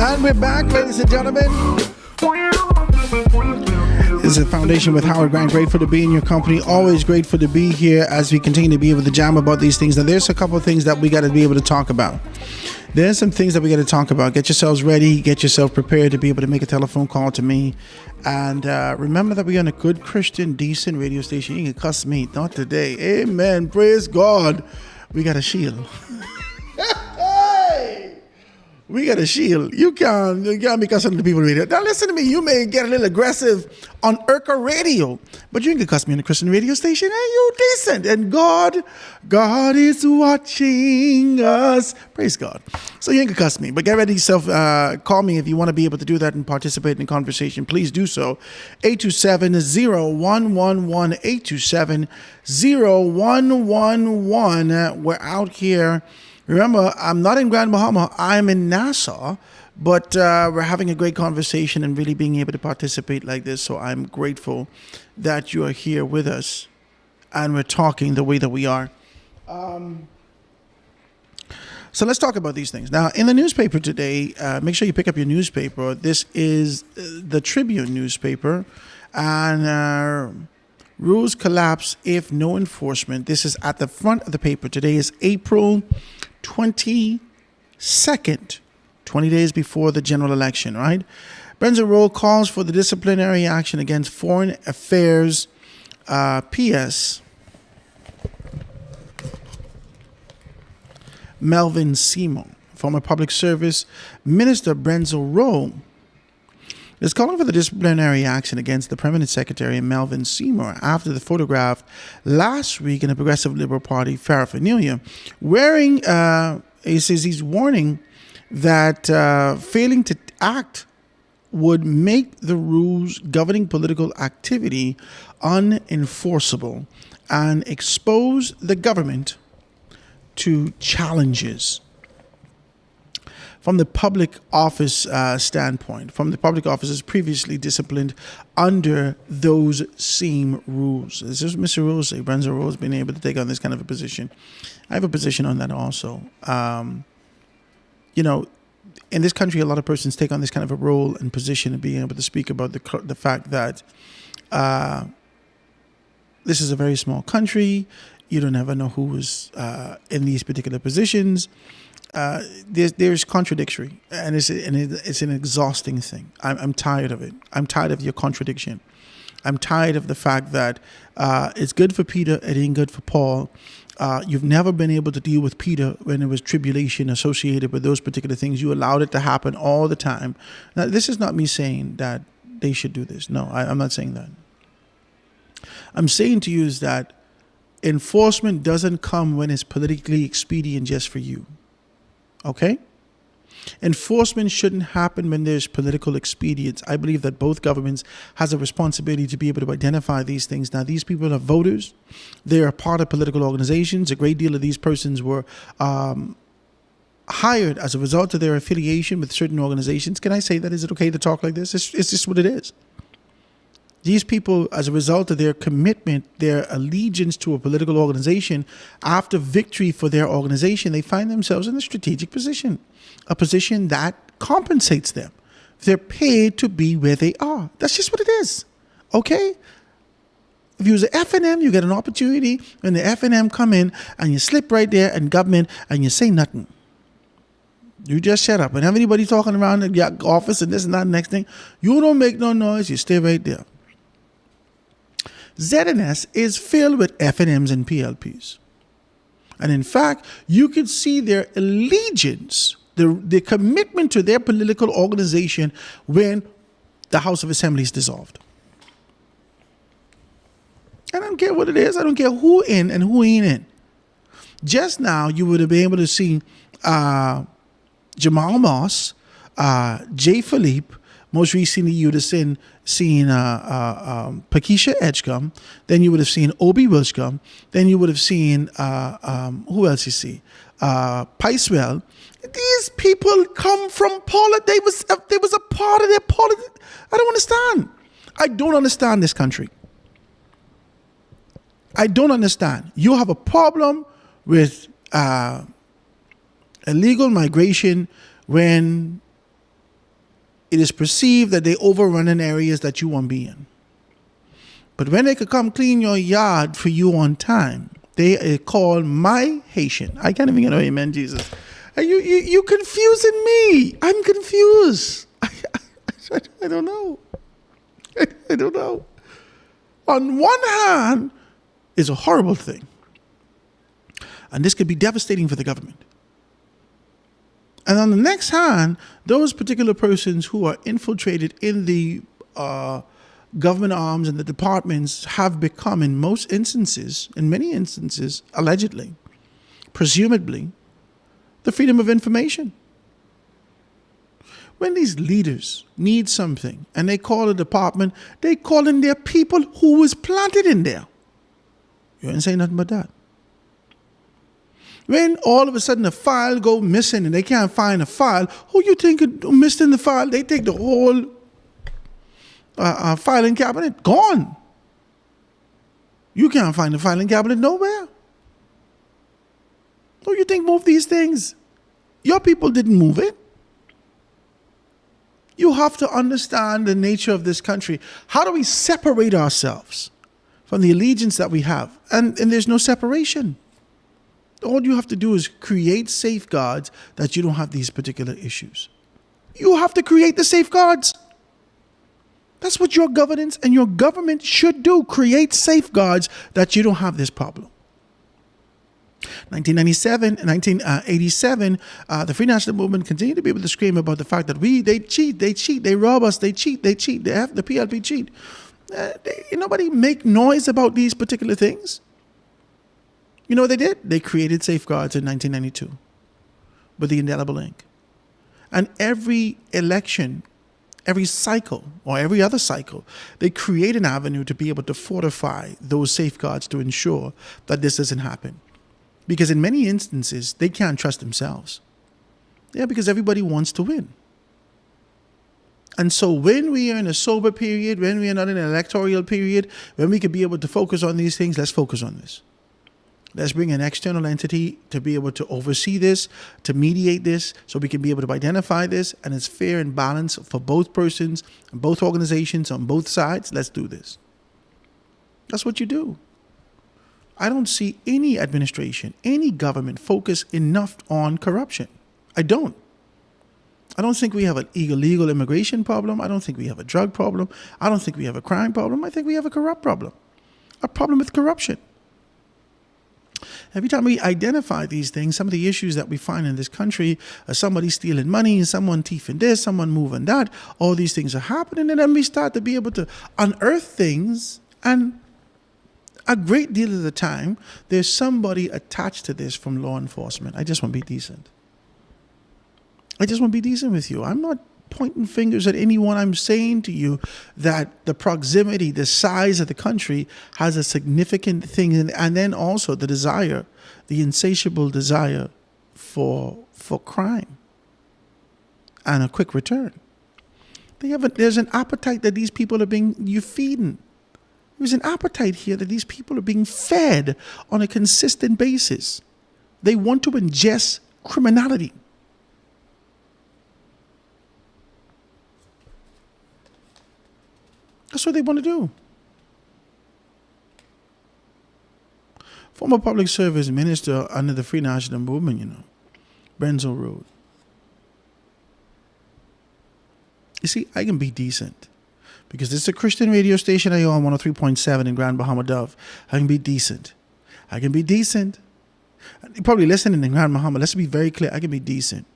And we're back, ladies and gentlemen. This is Foundation with Howard Grant. Grateful to be in your company. Always grateful to be here as we continue to be able to jam about these things. Now, there's a couple of things that we got to be able to talk about. There's some things that we got to talk about. Get yourselves ready. Get yourself prepared to be able to make a telephone call to me. And remember that we're on a good Christian, decent radio station. You can cuss me. Not today. Amen. Praise God. We got a shield. Hey! We got a shield. You can't be cussing the people radio. Now listen to me. You may get a little aggressive on Urka radio, but you can cuss me on the Christian radio station. Hey, you decent. And God is watching us. Praise God. So you can cuss me, but get ready yourself. Call me if you want to be able to do that and participate in the conversation. Please do so. 827-0111. 827-0111. We're out here. Remember, I'm not in Grand Bahama. I'm in Nassau, but we're having a great conversation and really being able to participate like this. So I'm grateful that you are here with us and we're talking the way that we are. So let's talk about these things. Now, in the newspaper today, make sure you pick up your newspaper. This is the Tribune newspaper. And rules collapse if no enforcement. This is at the front of the paper. Today is April 22nd, 20 days before the general election, right? Brenzo Roll calls for the disciplinary action against Foreign Affairs PS Melvin Seymour. Former Public Service Minister Brenzo Roll is calling for the disciplinary action against the Permanent Secretary Melvin Seymour after the photograph last week in the Progressive Liberal Party paraphernalia wearing, he says he's warning that failing to act would make the rules governing political activity unenforceable and expose the government to challenges. From the public office standpoint, from the public officers previously disciplined under those same rules. This is Mr. Rose, Brenzo Rose, being able to take on this kind of a position. I have a position on that also. In this country, a lot of persons take on this kind of a role and position of being able to speak about the fact that this is a very small country. You don't ever know who is in these particular positions. There's contradictory, and it's an exhausting thing. I'm tired of it. I'm tired of your contradiction. I'm tired of the fact that it's good for Peter, it ain't good for Paul. You've never been able to deal with Peter when there was tribulation associated with those particular things. You allowed it to happen all the time. Now, this is not me saying that they should do this. No, I'm not saying that. I'm saying to you is that enforcement doesn't come when it's politically expedient just for you. Okay? Enforcement shouldn't happen when there's political expedience. I believe that both governments has a responsibility to be able to identify these things. Now, these people are voters. They are part of political organizations. A great deal of these persons were hired as a result of their affiliation with certain organizations. Can I say that? Is it okay to talk like this? It's just what it is. These people, as a result of their commitment, their allegiance to a political organization, after victory for their organization, they find themselves in a strategic position, a position that compensates them. They're paid to be where they are. That's just what it is. Okay? If you use the FNM, you get an opportunity when the FNM come in and you slip right there in government and you say nothing. You just shut up. And have anybody talking around the office and this and that and next thing, you don't make no noise, you stay right there. ZNS is filled with FNMs and PLPs. And in fact, you can see their allegiance, the commitment to their political organization when the House of Assembly is dissolved. I don't care what it is. I don't care who in and who ain't in. Just now, you would have been able to see Jamal Moss, Jay Philippe. Most recently, you would have seen Pakisha Edgecombe. Then you would have seen Obi Wilshcombe. Then you would have seen, who else you see? Picewell. These people come from politics. They was a part of their politics. I don't understand. I don't understand this country. I don't understand. You have a problem with illegal migration when it is perceived that they overrun in areas that you won't be in. But when they could come clean your yard for you on time, they call my Haitian. I can't even get an amen, Jesus. You confusing me. I'm confused. I don't know. I don't know. On one hand, it's a horrible thing. And this could be devastating for the government. And on the next hand, those particular persons who are infiltrated in the government arms and the departments have become, in most instances, in many instances, allegedly, presumably, the freedom of information. When these leaders need something and they call a department, they call in their people who was planted in there. You ain't saying nothing but that. When all of a sudden a file go missing and they can't find a file, who you think missed in the file? They take the whole filing cabinet, gone. You can't find the filing cabinet nowhere. Who you think moved these things? Your people didn't move it. You have to understand the nature of this country. How do we separate ourselves from the allegiance that we have? And there's no separation. All you have to do is create safeguards that you don't have these particular issues. You have to create the safeguards. That's what your governance and your government should do. Create safeguards that you don't have this problem. 1987, the Free National Movement continued to be able to scream about the fact that they cheat, they rob us, they cheat, the PLP cheat. Nobody make noise about these particular things. You know what they did? They created safeguards in 1992 with the indelible ink. And every election, every cycle, or every other cycle, they create an avenue to be able to fortify those safeguards to ensure that this doesn't happen. Because in many instances, they can't trust themselves. Yeah, because everybody wants to win. And so when we are in a sober period, when we are not in an electoral period, when we can be able to focus on these things, let's focus on this. Let's bring an external entity to be able to oversee this, to mediate this, so we can be able to identify this, and it's fair and balanced for both persons and both organizations on both sides. Let's do this. That's what you do. I don't see any administration, any government focus enough on corruption. I don't think we have an illegal immigration problem. I don't think we have a drug problem. I don't think we have a crime problem. I think we have a corrupt problem, a problem with corruption. Every time we identify these things, some of the issues that we find in this country, somebody stealing money, someone thieving this, someone moving that, all these things are happening, and then we start to be able to unearth things, and a great deal of the time, there's somebody attached to this from law enforcement. I just want to be decent. I just want to be decent with you. I'm not pointing fingers at anyone. I'm saying to you that the proximity, the size of the country has a significant thing. And then also the desire, the insatiable desire for crime and a quick return. There's an appetite that these people you're feeding. There's an appetite here that these people are being fed on a consistent basis. They want to ingest criminality. That's what they want to do. Former public service minister under the Free National Movement, Brenzo Road. You see, I can be decent. Because this is a Christian radio station I own, 103.7 in Grand Bahama Dove. I can be decent. You're probably listening in Grand Bahama. Let's be very clear. I can be decent.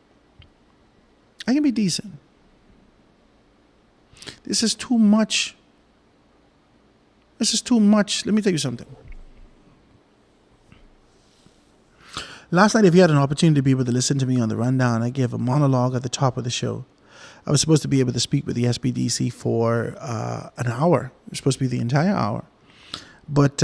This is too much. Let me tell you something. Last night, if you had an opportunity to be able to listen to me on the rundown, I gave a monologue at the top of the show. I was supposed to be able to speak with the SBDC for an hour. It was supposed to be the entire hour. But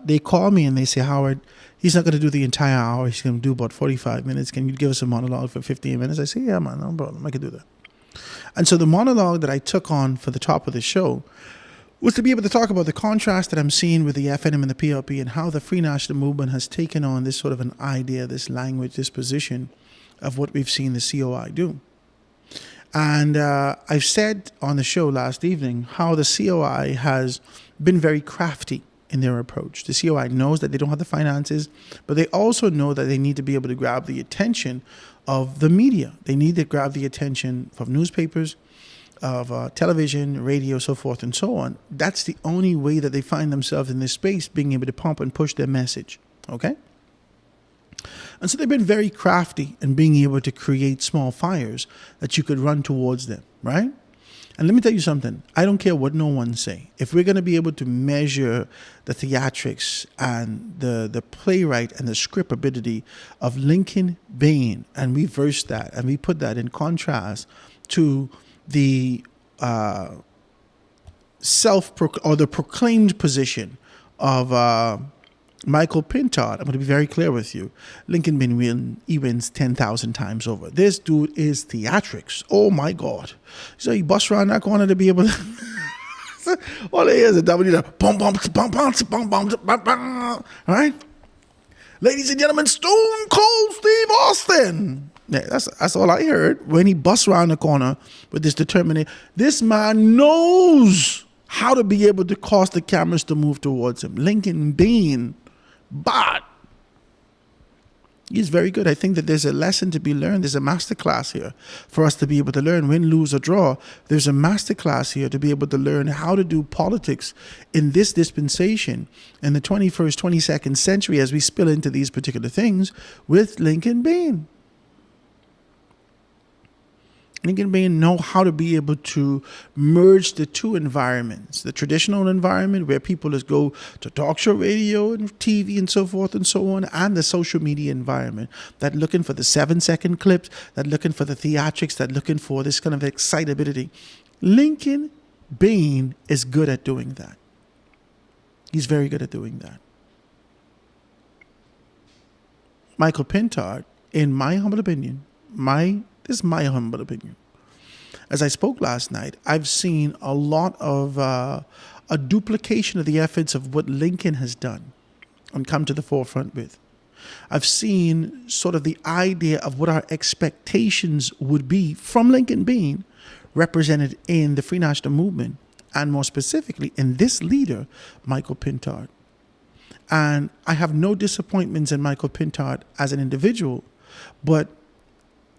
they call me and they say, Howard, he's not going to do the entire hour. He's going to do about 45 minutes. Can you give us a monologue for 15 minutes? I say, yeah, man, no problem. I can do that. And so the monologue that I took on for the top of the show was to be able to talk about the contrast that I'm seeing with the FNM and the PLP and how the Free National Movement has taken on this sort of an idea, this language, this position of what we've seen the COI do. And I've said on the show last evening how the COI has been very crafty in their approach. The COI knows that they don't have the finances, but they also know that they need to be able to grab the attention of the media. They need to grab the attention of newspapers, of television, radio, so forth and so on. That's the only way that they find themselves in this space, being able to pump and push their message. Okay? And so they've been very crafty in being able to create small fires that you could run towards them, right? And let me tell you something. I don't care what no one say. If we're going to be able to measure the theatrics and the playwright and the script ability of Lincoln Bain, and we verse that and we put that in contrast to the the proclaimed position of Michael Pintard, I'm going to be very clear with you. Lincoln Bain wins 10,000 times over. This dude is theatrics. Oh my God. So he busts around that corner to be able to. All it is a W. Bum, bum, bum, bum, bum, bum, bum, bum. All right? Ladies and gentlemen, Stone Cold Steve Austin. Yeah, that's all I heard when he busts around the corner with this determination. This man knows how to be able to cause the cameras to move towards him. Lincoln Bain. But he's very good. I think that there's a lesson to be learned. There's a master class here for us to be able to learn. Win, lose, or draw. There's a master class here to be able to learn how to do politics in this dispensation in the 21st, 22nd century as we spill into these particular things with Lincoln Bain. Lincoln Bain know how to be able to merge the two environments, the traditional environment where people just go to talk show radio and TV and so forth and so on, and the social media environment that looking for the 7-second clips, that looking for the theatrics, that looking for this kind of excitability. Lincoln Bain is good at doing that. He's very good at doing that. Michael Pintard, in my humble opinion, this is my humble opinion. As I spoke last night, I've seen a lot of a duplication of the efforts of what Lincoln has done and come to the forefront with. I've seen sort of the idea of what our expectations would be from Lincoln Bain represented in the Free National Movement, and more specifically in this leader, Michael Pintard. And I have no disappointments in Michael Pintard as an individual, but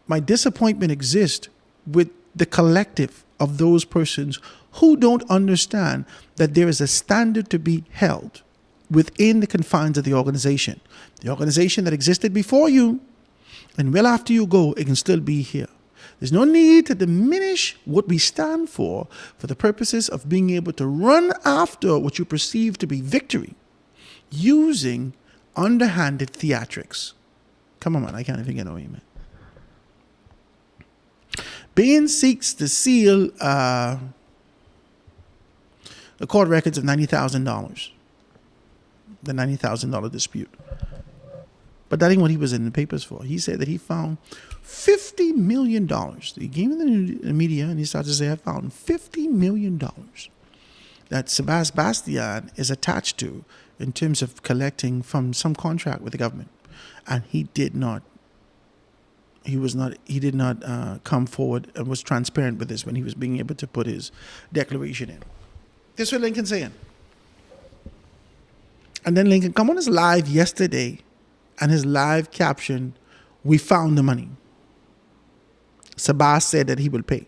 my disappointment exists with the collective of those persons who don't understand that there is a standard to be held within the confines of the organization. The organization that existed before you, and well after you go, it can still be here. There's no need to diminish what we stand for the purposes of being able to run after what you perceive to be victory using underhanded theatrics. Come on, man, I can't even get no amen. Bain seeks to seal the court records of $90,000, the $90,000 dispute. But that ain't what he was in the papers for. He said that he found $50 million. He came in the media and he started to say, I found $50 million that Sebastian is attached to in terms of collecting from some contract with the government. And he did not come forward and was transparent with this when he was being able to put his declaration in. This is what Lincoln saying. And then Lincoln come on his live yesterday, and his live caption, "We found the money." Sabah said that he would pay.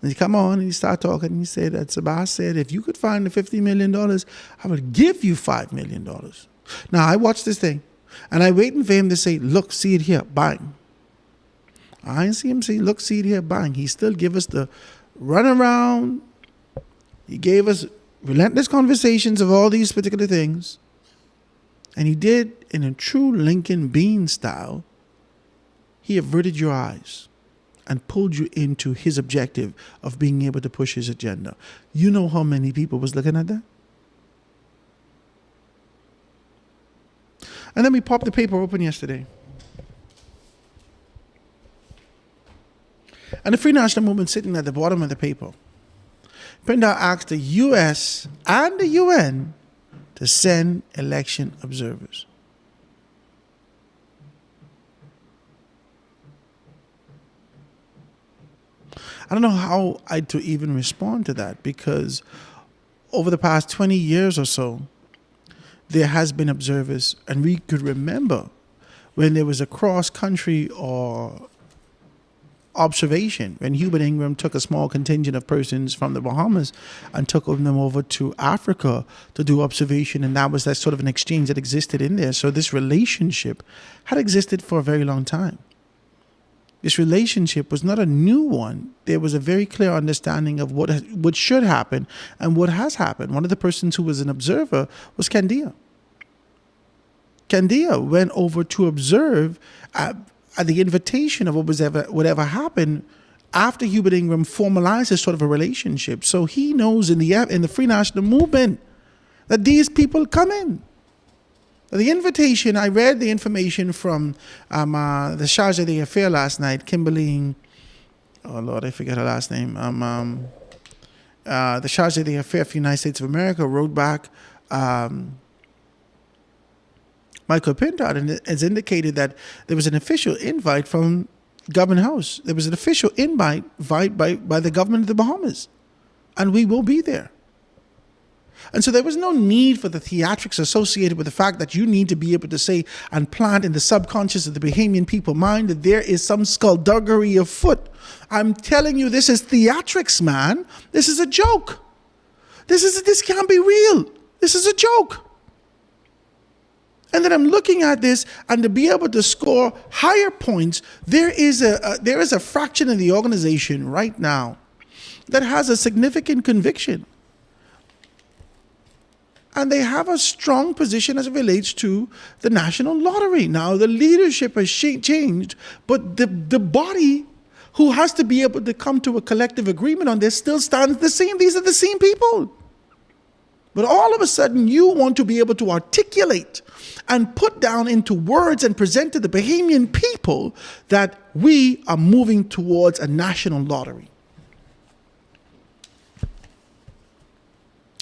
And he come on and he start talking and he said that Sabah said, if you could find the $50 million, I would give you $5 million. Now I watched this thing. And I'm waiting for him to say, look, see it here, bang. I didn't see him say, look, see it here, bang. He still give us the runaround. He gave us relentless conversations of all these particular things. And he did, in a true Lincoln Bain style, he averted your eyes and pulled you into his objective of being able to push his agenda. You know how many people was looking at that? And then we popped the paper open yesterday. And the Free National Movement sitting at the bottom of the paper. Pintard asked the U.S. and the UN to send election observers. I don't know how to even respond to that, because over the past 20 years or so, there has been observers, and we could remember when there was a cross-country or observation when Hubert Ingram took a small contingent of persons from the Bahamas and took them over to Africa to do observation, and that was that sort of an exchange that existed in there. So this relationship had existed for a very long time. This relationship was not a new one. There was a very clear understanding of what should happen and what has happened. One of the persons who was an observer was Candia. Candia went over to observe at the invitation of whatever happened after Hubert Ingram formalized this sort of a relationship. So he knows in the Free National Movement that these people come in. The invitation, I read the information from the Charge d'Affaires last night, Kimberly, oh Lord, I forget her last name. The Charge d'Affaires of the United States of America wrote back Michael Pintard, and it has indicated that there was an official invite from Government House. There was an official invite by the government of the Bahamas, and we will be there. And so there was no need for the theatrics associated with the fact that you need to be able to say and plant in the subconscious of the Bahamian people mind that there is some skullduggery afoot. I'm telling you, this is theatrics, man. This is a joke. This can't be real. This is a joke. And then I'm looking at this, and to be able to score higher points, there is a fraction of the organization right now that has a significant conviction. And they have a strong position as it relates to the national lottery. Now, the leadership has changed, but the body who has to be able to come to a collective agreement on this still stands the same. These are the same people. But all of a sudden, you want to be able to articulate and put down into words and present to the Bahamian people that we are moving towards a national lottery.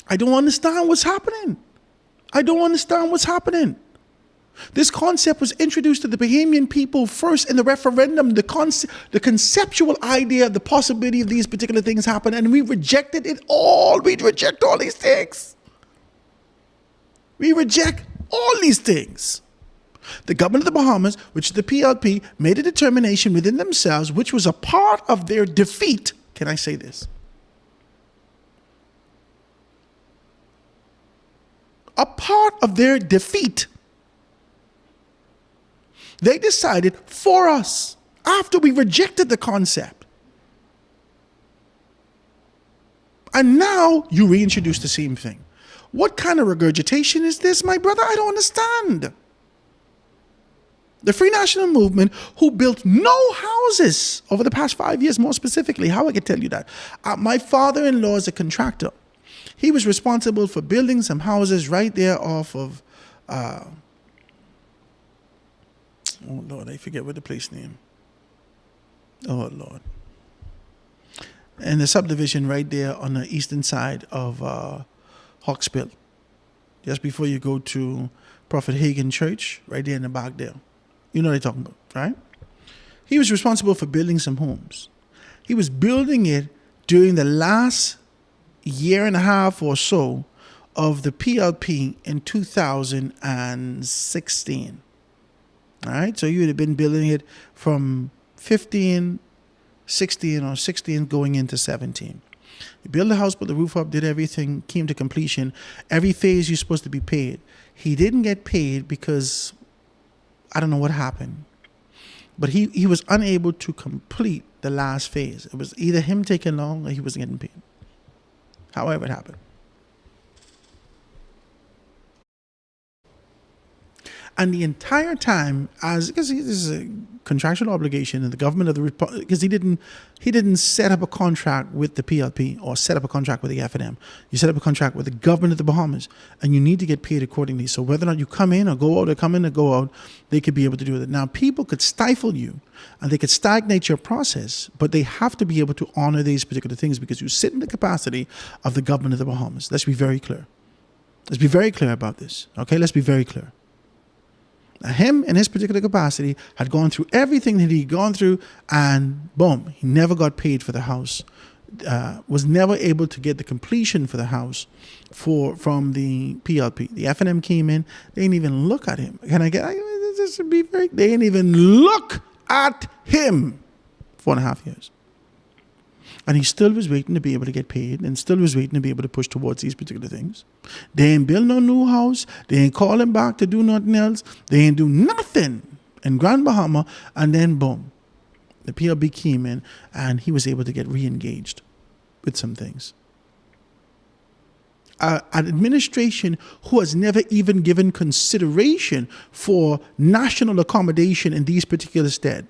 I don't understand what's happening. This concept was introduced to the Bahamian people first in the referendum, the conceptual idea of the possibility of these particular things happen, and we rejected it all. We reject all these things. We reject all these things. The government of the Bahamas, which is the PLP, made a determination within themselves, which was a part of their defeat. Can I say this? A part of their defeat. They decided for us, after we rejected the concept. And now you reintroduce the same thing. What kind of regurgitation is this, my brother? I don't understand. The Free National Movement, who built no houses over the past 5 years, more specifically, how I can tell you that. My father-in-law is a contractor. He was responsible for building some houses right there off of, oh Lord, I forget what the place name. Oh Lord. And the subdivision right there on the eastern side of Hawkesbill. Just before you go to Prophet Hagen Church, right there in the back there. You know what I'm talking about, right? He was responsible for building some homes. He was building it during the last year and a half or so of the PLP in 2016. All right, so you would have been building it from 15, 16, or 16 going into 17. You build the house, put the roof up, did everything, came to completion. Every phase you're supposed to be paid. He didn't get paid because I don't know what happened. But he was unable to complete the last phase. It was either him taking long or he wasn't getting paid. However it happened. And the entire time, because this is a contractual obligation, and the government of the because he didn't set up a contract with the PLP or set up a contract with the FNM. You set up a contract with the government of the Bahamas, and you need to get paid accordingly. So whether or not you come in or go out, or come in or go out, they could be able to do it. Now, people could stifle you, and they could stagnate your process, but they have to be able to honor these particular things because you sit in the capacity of the government of the Bahamas. Let's be very clear. Let's be very clear about this. Okay, let's be very clear. Him in his particular capacity had gone through everything that he'd gone through, and boom, he never got paid for the house. Was never able to get the completion for the house from the PLP. The FNM came in, they didn't even look at him. They didn't even look at him 4.5 years. And he still was waiting to be able to get paid and still was waiting to be able to push towards these particular things. They ain't build no new house. They ain't call him back to do nothing else. They ain't do nothing in Grand Bahama. And then boom, the PLB came in and he was able to get re-engaged with some things. An administration who has never even given consideration for national accommodation in these particular states.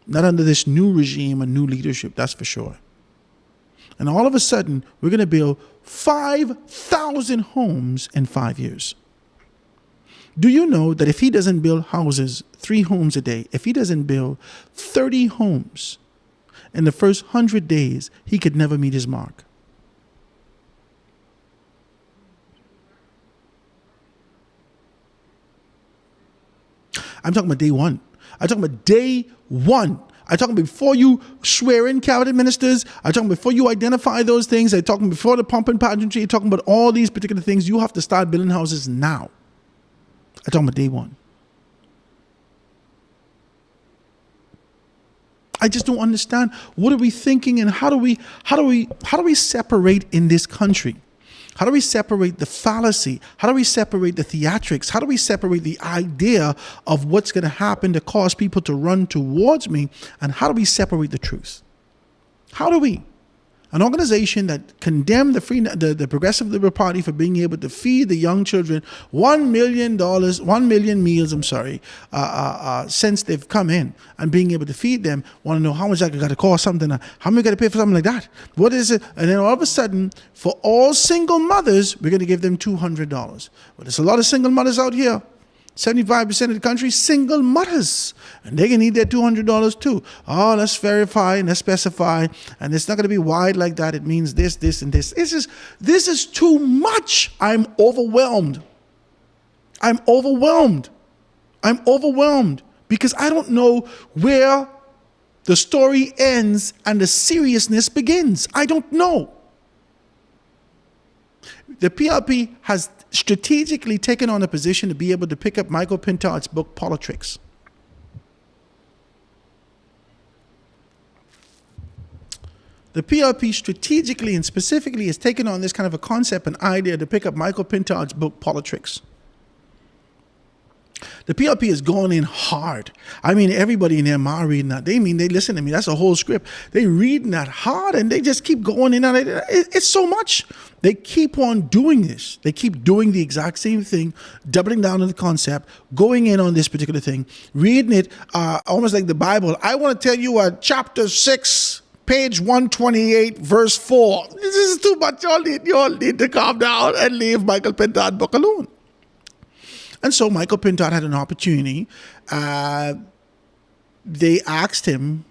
Not under this new regime and new leadership, that's for sure. And all of a sudden, we're going to build 5,000 homes in 5 years. Do you know that if he doesn't build houses, 3 homes a day, if he doesn't build 30 homes in the first 100 days, he could never meet his mark? I'm talking about day one. I'm talking about day one. I'm talking before you swear in cabinet ministers. I'm talking before you identify those things. I'm talking before the pomp and pageantry. I'm talking about all these particular things. You have to start building houses now. I'm talking about day one. I just don't understand. What are we thinking, and how do we separate in this country? How do we separate the fallacy? How do we separate the theatrics? How do we separate the idea of what's going to happen to cause people to run towards me? And how do we separate the truth? How do we? An organization that condemned the Progressive Liberal Party for being able to feed the young children $1 million meals, since they've come in, and being able to feed them, want to know how much that got to cost something, how much got to pay for something like that. What is it? And then all of a sudden, for all single mothers, we're going to give them $200. Well, there's a lot of single mothers out here. 75% of the country, single mothers. And they're going to need their $200 too. Oh, let's verify and let's specify. And it's not going to be wide like that. It means this, this, and this. This is too much. I'm overwhelmed. I'm overwhelmed because I don't know where the story ends and the seriousness begins. I don't know. The PLP has strategically taken on a position to be able to pick up Michael Pintard's book, Politricks. The PLP strategically and specifically has taken on this kind of a concept and idea to pick up Michael Pintard's book, Politricks. The PLP has gone in hard. I mean, everybody in MR reading that. They listen to me. That's a whole script. They reading that hard and they just keep going in on it. It's so much. They keep on doing this. They keep doing the exact same thing, doubling down on the concept, going in on this particular thing, reading it almost like the Bible. I want to tell you chapter 6, page 128, verse 4. This is too much. Y'all need to calm down and leave Michael Pintard's book alone. And so Michael Pintard had an opportunity. They asked him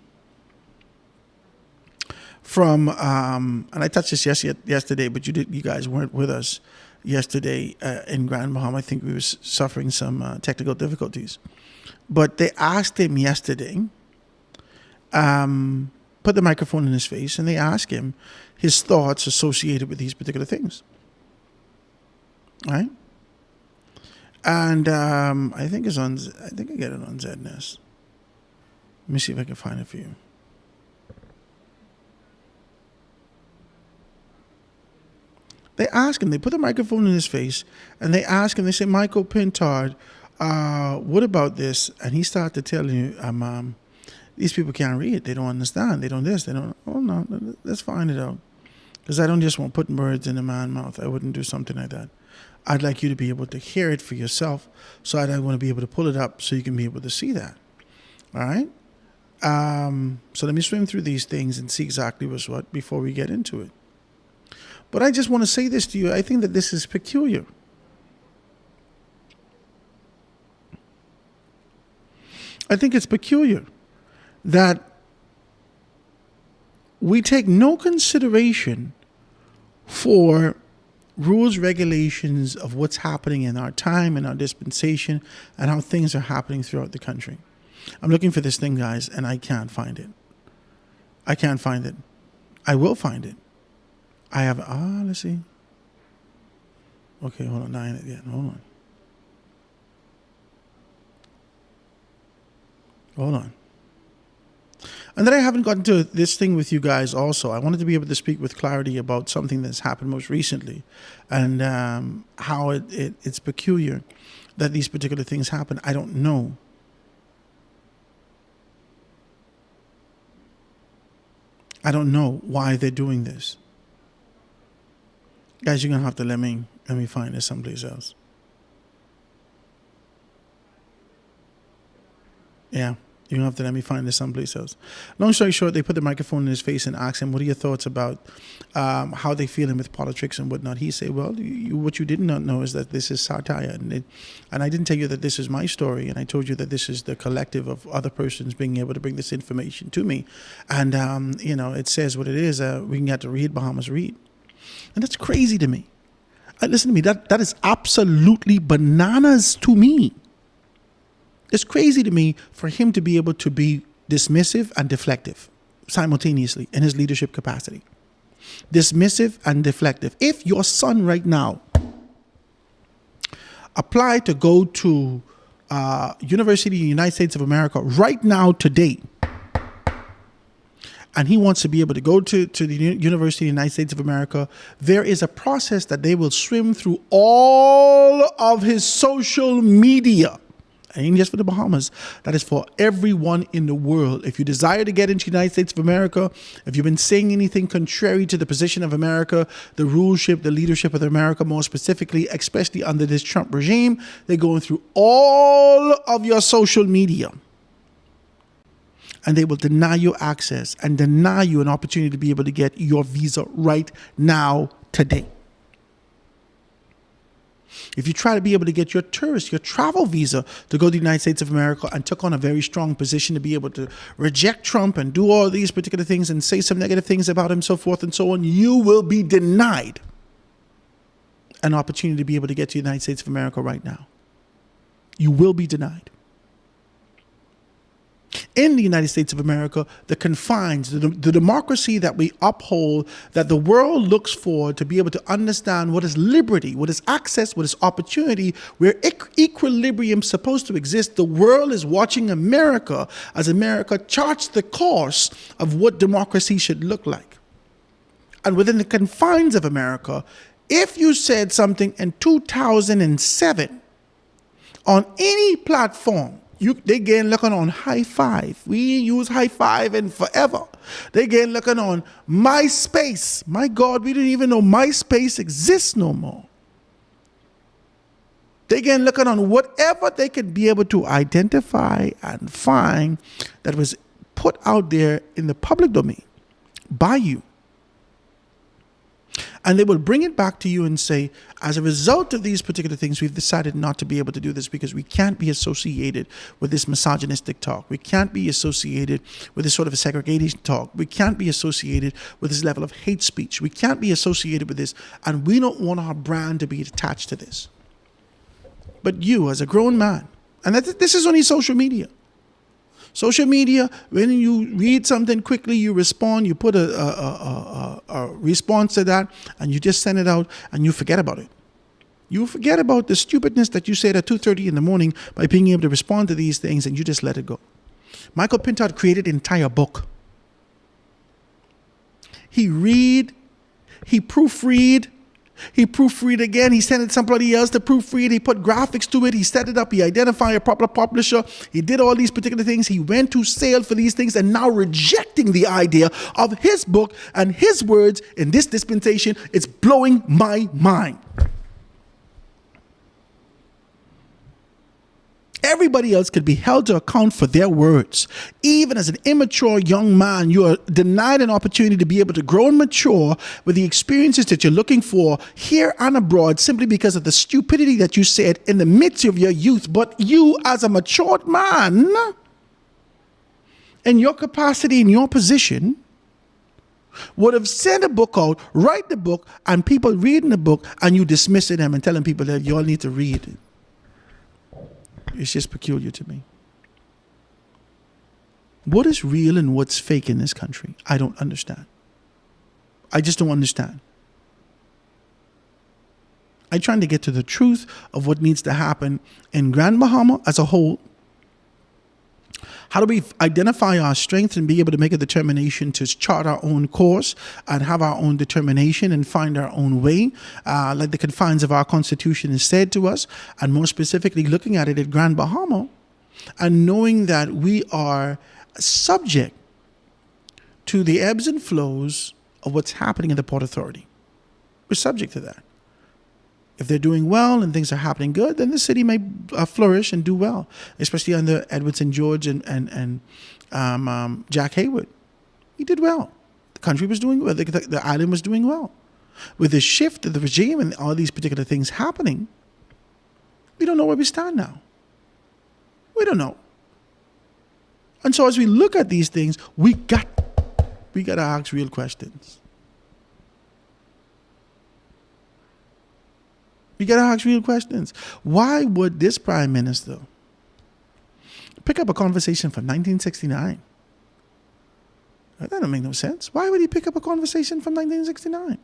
from, and I touched this yesterday, but you guys weren't with us yesterday in Grand Bahama. I think we were suffering some technical difficulties. But they asked him yesterday, put the microphone in his face, and they asked him his thoughts associated with these particular things. All right? And I think I get it on ZNS. Let me see if I can find it for you. They ask him, they put the microphone in his face, and they ask him, they say, Michael Pintard, what about this? And he started to tell you, these people can't read. They don't understand. They don't this. They don't. Oh, no, let's find it out. Because I don't just want putting words in a man's mouth. I wouldn't do something like that. I'd like you to be able to hear it for yourself. So I want to be able to pull it up so you can be able to see that. All right? So let me swim through these things and see exactly what's what before we get into it. But I just want to say this to you. I think that this is peculiar. I think it's peculiar that we take no consideration for rules, regulations of what's happening in our time, in our dispensation, and how things are happening throughout the country. I'm looking for this thing, guys, and I can't find it. I can't find it. I will find it. I have, let's see. Okay, hold on. Hold on. And then I haven't gotten to this thing with you guys also. I wanted to be able to speak with clarity about something that's happened most recently and how it's peculiar that these particular things happen. I don't know. I don't know why they're doing this. Guys, you're going to have to let me find this someplace else. Yeah. You're going to have to let me find this someplace else. Long story short, they put the microphone in his face and asked him, what are your thoughts about how they feeling with politics and whatnot? He said, well, what you did not know is that this is satire. And I didn't tell you that this is my story. And I told you that this is the collective of other persons being able to bring this information to me. And, it says what it is. We can get to read Bahamas read. And that's crazy to me. Listen to me. That is absolutely bananas to me. It's crazy to me for him to be able to be dismissive and deflective simultaneously in his leadership capacity. Dismissive and deflective. If your son right now applied to go to University of the United States of America right now today, and he wants to be able to go to the University of the United States of America, there is a process that they will swim through all of his social media. Ain't just for the Bahamas. That is for everyone in the world. If you desire to get into the United States of America, if you've been saying anything contrary to the position of America, the ruleship, the leadership of America, more specifically, especially under this Trump regime, they're going through all of your social media. And they will deny you access and deny you an opportunity to be able to get your visa right now, today. If you try to be able to get your travel visa to go to the United States of America and took on a very strong position to be able to reject Trump and do all these particular things and say some negative things about him, so forth and so on, you will be denied an opportunity to be able to get to the United States of America right now. You will be denied. In the United States of America, the confines, the democracy that we uphold, that the world looks for to be able to understand what is liberty, what is access, what is opportunity, where equilibrium is supposed to exist. The world is watching America as America charts the course of what democracy should look like. And within the confines of America, if you said something in 2007 on any platform, they getting looking on High Five. We ain't use High Five in forever. They getting looking on MySpace. My God, we didn't even know MySpace exists no more. They getting looking on whatever they could be able to identify and find that was put out there in the public domain by you. And they will bring it back to you and say, as a result of these particular things, we've decided not to be able to do this because we can't be associated with this misogynistic talk. We can't be associated with this sort of a segregation talk. We can't be associated with this level of hate speech. We can't be associated with this. And we don't want our brand to be attached to this. But you, as a grown man, and this is only social media. Social media, when you read something quickly, you respond, you put a response to that, and you just send it out, and you forget about it. You forget about the stupidness that you said at 2:30 in the morning by being able to respond to these things, and you just let it go. Michael Pintard created an entire book. He proofread, he proofread again, he sent it to somebody else to proofread, he put graphics to it, he set it up, he identified a proper publisher, he did all these particular things, he went to sale for these things, and now rejecting the idea of his book and his words in this dispensation. It's blowing my mind. Everybody else could be held to account for their words. Even as an immature young man, you are denied an opportunity to be able to grow and mature with the experiences that you're looking for here and abroad simply because of the stupidity that you said in the midst of your youth. But you, as a matured man, in your capacity, in your position, would have sent a book out, write the book, and people reading the book, and you dismissing them and telling people that you all need to read it. It's just peculiar to me. What is real and what's fake in this country? I don't understand. I just don't understand. I'm trying to get to the truth of what needs to happen in Grand Bahama as a whole. How do we identify our strength and be able to make a determination to chart our own course and have our own determination and find our own way, like the confines of our Constitution is said to us, and more specifically looking at it at Grand Bahama and knowing that we are subject to the ebbs and flows of what's happening in the Port Authority. We're subject to that. If they're doing well and things are happening good, then the city may flourish and do well, especially under Edward St. George and Jack Hayward. He did well. The country was doing well. The island was doing well. With the shift of the regime and all these particular things happening, we don't know where we stand now. We don't know. And so as we look at these things, we got to ask real questions. We got to ask real questions. Why would this prime minister pick up a conversation from 1969? That doesn't make no sense. Why would he pick up a conversation from 1969?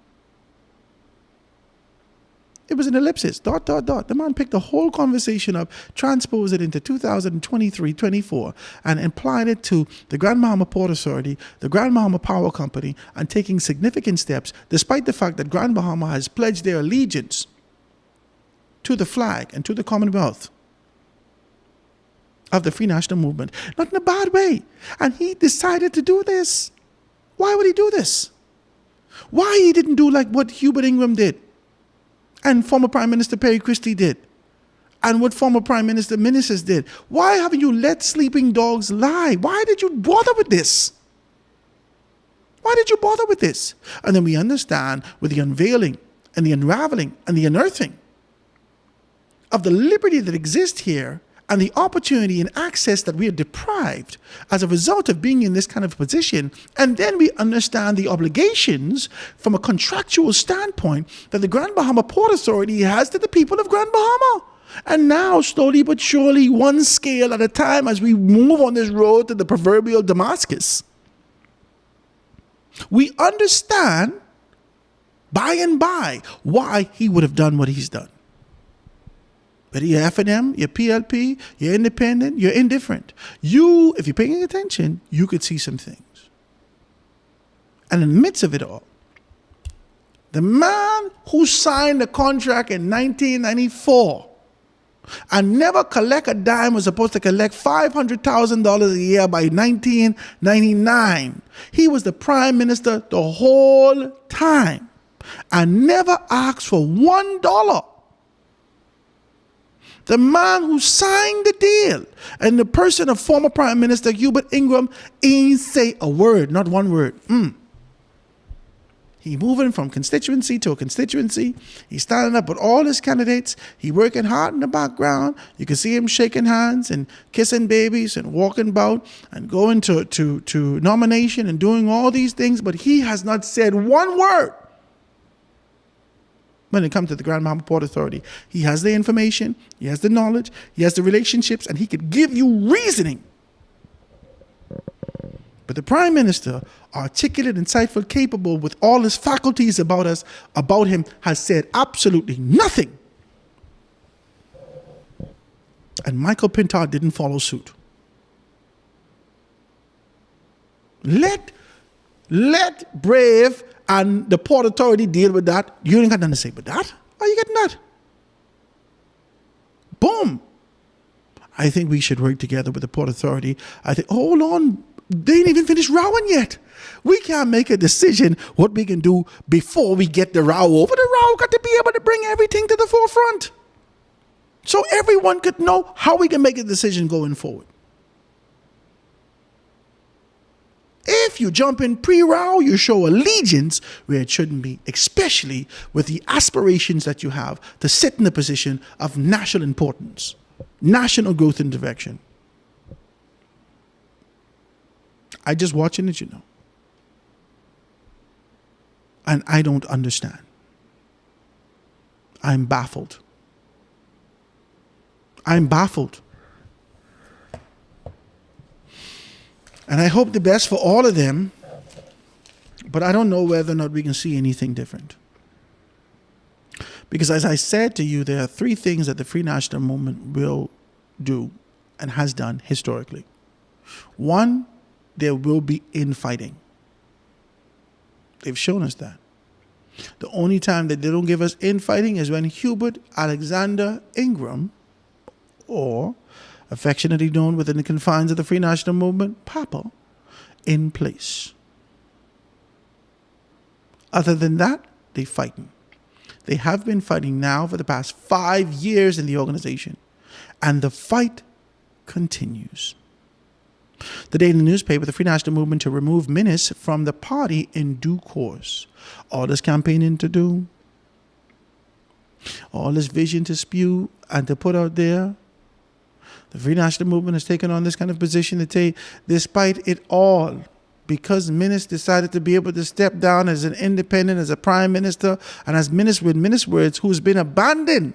It was an ellipsis, ... The man picked the whole conversation up, transposed it into 2023-24, and applied it to the Grand Bahama Port Authority, the Grand Bahama Power Company, and taking significant steps, despite the fact that Grand Bahama has pledged their allegiance to the flag and to the Commonwealth of the Free National Movement. Not in a bad way. And he decided to do this. Why would he do this? Why he didn't do like what Hubert Ingraham did and former Prime Minister Perry Christie did and what former Prime Minister Ministers did? Why haven't you let sleeping dogs lie? Why did you bother with this? Why did you bother with this? And then we understand with the unveiling and the unraveling and the unearthing of the liberty that exists here and the opportunity and access that we are deprived as a result of being in this kind of position. And then we understand the obligations from a contractual standpoint that the Grand Bahama Port Authority has to the people of Grand Bahama. And now, slowly but surely, one scale at a time, as we move on this road to the proverbial Damascus, we understand by and by why he would have done what he's done. Whether you're F&M, you're PLP, you're independent, you're indifferent. If you're paying attention, you could see some things. And in the midst of it all, the man who signed the contract in 1994 and never collect a dime was supposed to collect $500,000 a year by 1999. He was the prime minister the whole time and never asked for $1. The man who signed the deal and the person of former Prime Minister Hubert Ingraham ain't say a word, not one word. He moving from constituency to a constituency. He's standing up with all his candidates. He working hard in the background. You can see him shaking hands and kissing babies and walking about and going to nomination and doing all these things. But he has not said one word when it comes to the Grand Bahama Port Authority. He has the information, he has the knowledge, he has the relationships, and he could give you reasoning. But the Prime Minister, articulate, insightful, capable, with all his faculties about him, has said absolutely nothing. And Michael Pintard didn't follow suit. Let Brave and the Port Authority deal with that. You ain't got nothing to say about that. Are you getting that? Boom. I think we should work together with the Port Authority. I think, hold on, they ain't even finished rowing yet. We can't make a decision what we can do before we get the row over. The row got to be able to bring everything to the forefront, so everyone could know how we can make a decision going forward. If you jump in pre-row, you show allegiance where it shouldn't be, especially with the aspirations that you have to sit in a position of national importance, national growth and direction. I just watching it, and I don't understand. I'm baffled. I'm baffled. And I hope the best for all of them, but I don't know whether or not we can see anything different. Because as I said to you, there are three things that the Free National Movement will do and has done historically. One, there will be infighting. They've shown us that. The only time that they don't give us infighting is when Hubert Alexander Ingram, or affectionately known within the confines of the Free National Movement, Papa, in place. Other than that, they fighting. They have been fighting now for the past 5 years in the organization, and the fight continues. Today in the newspaper, the Free National Movement to remove Minnis from the party in due course. All this campaigning to do, all this vision to spew and to put out there. The Free National Movement has taken on this kind of position to say, despite it all, because Minnis decided to be able to step down as an independent, as a prime minister, and as Minnis with Minnis words, who's been abandoned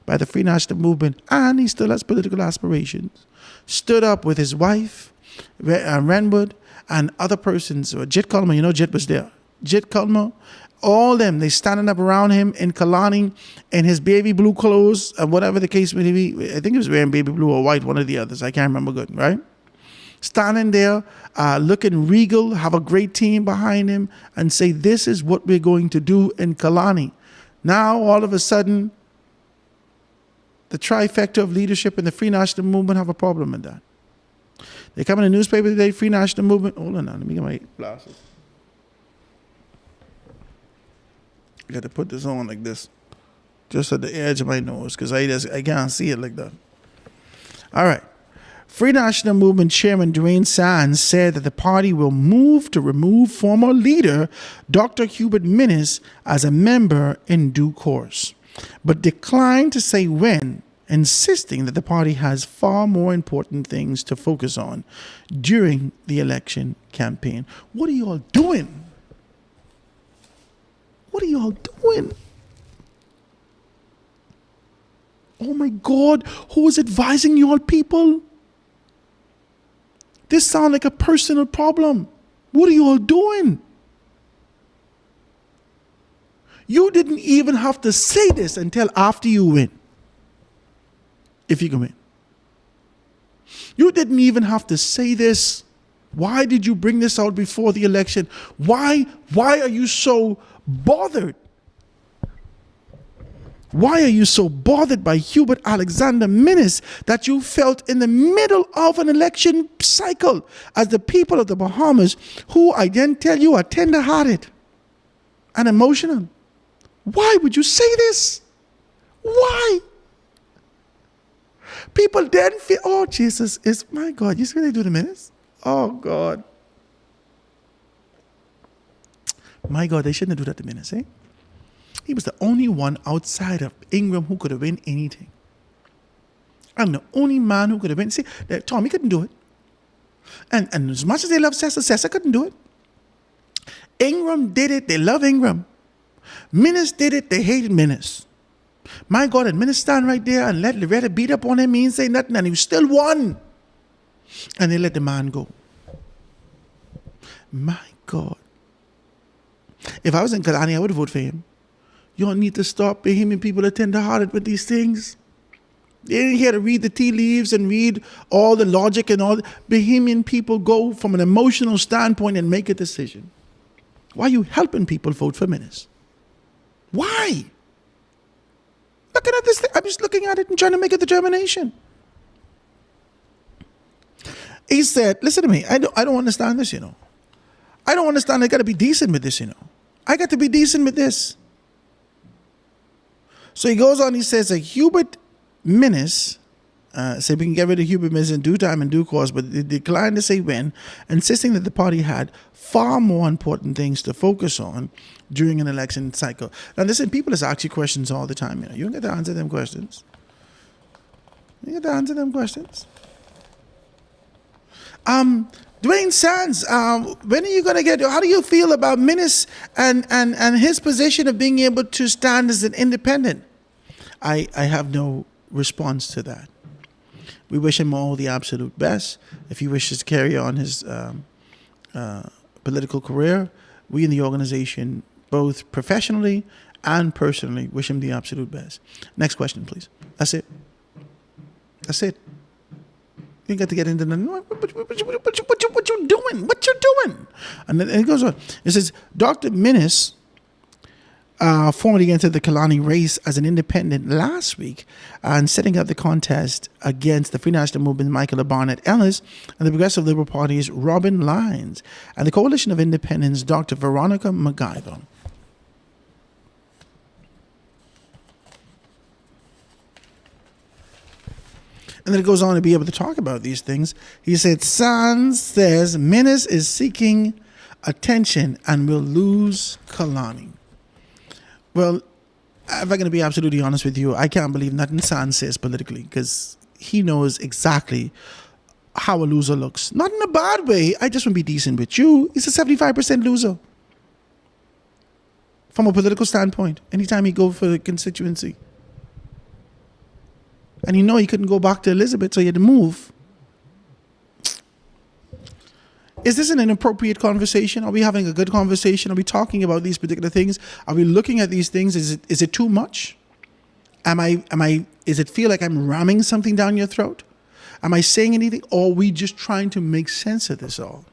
by the Free National Movement, and he still has political aspirations, stood up with his wife, Renwood, and other persons. Jit Culmer, you know Jit was there. Jit Culmer, all them, they standing up around him in Kalani in his baby blue clothes, and whatever the case may be. I think he was wearing baby blue or white, one of the others. I can't remember good, right? Standing there, looking regal, have a great team behind him, and say, this is what we're going to do in Kalani. Now, all of a sudden, the trifecta of leadership in the Free National Movement have a problem with that. They come in the newspaper today, Free National Movement. Hold on now, let me get my glasses. I got to put this on like this, just at the edge of my nose, because I can't see it like that. All right. Free National Movement Chairman Dwayne Sands said that the party will move to remove former leader Dr. Hubert Minnis as a member in due course, but declined to say when, insisting that the party has far more important things to focus on during the election campaign. What are you all doing? What are you all doing? Oh my God, who is advising you all people? This sounds like a personal problem. What are you all doing? You didn't even have to say this until after you win. If you can win. You didn't even have to say this. Why did you bring this out before the election? Why are you so bothered? Why are you so bothered by Hubert Alexander Minnis that you felt in the middle of an election cycle as the people of the Bahamas, who I then tell you are tender-hearted and emotional? Why would you say this? Why? People then feel, oh, Jesus is, my God, you see what they do to Minnis? Oh, God. My God, they shouldn't have do that to Minnis, eh? He was the only one outside of Ingram who could have won anything. I'm the only man who could have won. See, Tommy couldn't do it. And as much as they love Cesar couldn't do it. Ingram did it. They love Ingram. Minnis did it. They hated Minnis. My God, and Minnis stand right there and let Loretta beat up on him. He didn't say nothing, and he still won. And they let the man go. My God. If I was in Kalani, I would vote for him. You don't need to stop Bahamian people are tender-hearted with these things. They ain't here to read the tea leaves and read all the logic and all. Bahamian people go from an emotional standpoint and make a decision. Why are you helping people vote for Minnis? Why? Looking at this thing, I'm just looking at it and trying to make a determination. He said, listen to me, I don't understand this, you know. I don't understand, I got to be decent with this, you know. I got to be decent with this. So he goes on, he says that Hubert Minnis, said we can get rid of Hubert Minnis in due time and due course, but they declined to say when, insisting that the party had far more important things to focus on during an election cycle. Now listen, people just ask you questions all the time. You know, you don't get to answer them questions. You get to answer them questions. Dwayne Sands, when are you going to get, how do you feel about Minnis and his position of being able to stand as an independent? I have no response to that. We wish him all the absolute best. If he wishes to carry on his political career, we in the organization, both professionally and personally, wish him the absolute best. Next question, please. That's it. That's it. You got to get into the what you doing? What you doing? And then it goes on. It says Dr. Minnis formally entered the Kalani race as an independent last week and setting up the contest against the Free National Movement Michael Barnett Ellis and the Progressive Liberal Party's Robin Lyons and the Coalition of Independents Dr. Veronica McGuire. And then it goes on to be able to talk about these things. He said, Sands says Minnis is seeking attention and will lose Kalani. Well, if I'm going to be absolutely honest with you, I can't believe nothing Sands says politically because he knows exactly how a loser looks. Not in a bad way. I just want to be decent with you. He's a 75% loser from a political standpoint. Anytime he go for the constituency. And he couldn't go back to Elizabeth, so he had to move. Is this an inappropriate conversation? Are we having a good conversation? Are we talking about these particular things? Are we looking at these things? Is it too much? Is it feel like I'm ramming something down your throat? Am I saying anything? Or are we just trying to make sense of this all?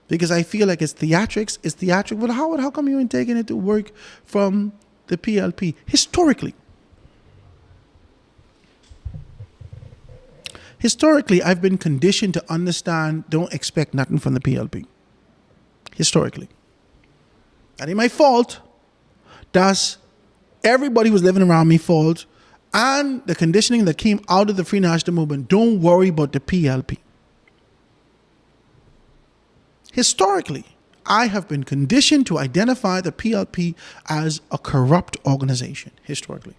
Because I feel like it's theatrics. It's theatrical. Well, how come you ain't taking it to work from the PLP? Historically, I've been conditioned to understand, don't expect nothing from the PLP. Historically. That ain't my fault. That's everybody who's living around me fault. And the conditioning that came out of the Free National Movement. Don't worry about the PLP. Historically, I have been conditioned to identify the PLP as a corrupt organization. Historically.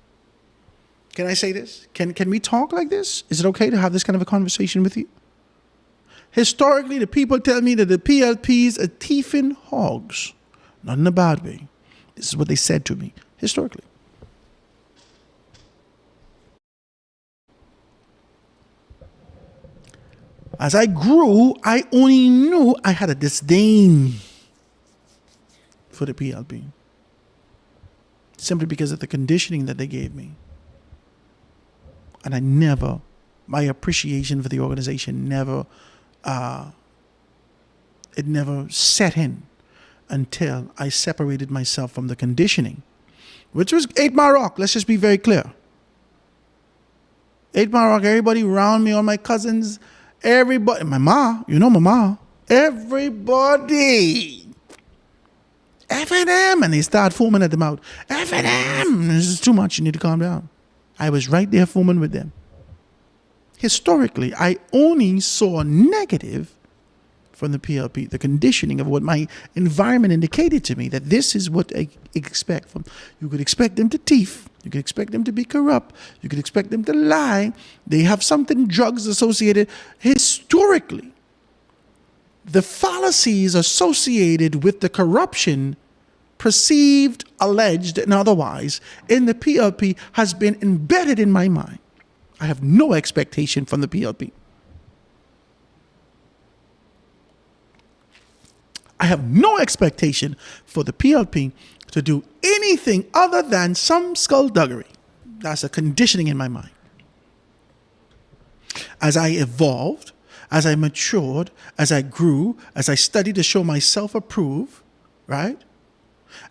Can I say this? Can we talk like this? Is it okay to have this kind of a conversation with you? Historically, the people tell me that the PLPs are thieving hogs. Not in a bad way. This is what they said to me, historically. As I grew, I only knew I had a disdain for the PLP. Simply because of the conditioning that they gave me. And my appreciation for the organization never set in until I separated myself from the conditioning, which was 8 Mile Rock. Let's just be very clear. 8 Mile Rock, everybody around me, all my cousins, everybody, my ma, everybody, F&M, and they start foaming at the mouth. F&M, this is too much, you need to calm down. I was right there foaming with them. Historically, I only saw negative from the PLP, the conditioning of what my environment indicated to me, that this is what I expect from. You could expect them to thief. You could expect them to be corrupt. You could expect them to lie. They have something, drugs associated. Historically, the fallacies associated with the corruption, perceived, alleged, and otherwise, in the PLP has been embedded in my mind. I have no expectation from the PLP. I have no expectation for the PLP to do anything other than some skullduggery. That's a conditioning in my mind. As I evolved, as I matured, as I grew, as I studied to show myself approved, right?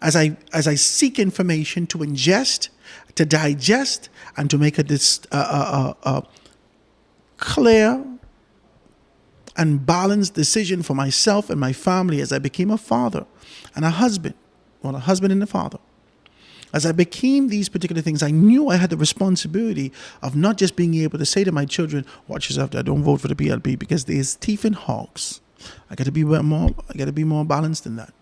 As I seek information to ingest, to digest, and to make a clear and balanced decision for myself and my family as I became a father and a husband and a father. As I became these particular things, I knew I had the responsibility of not just being able to say to my children, watch yourself there, don't vote for the PLP because there's thief and hogs. I got to be more balanced than that.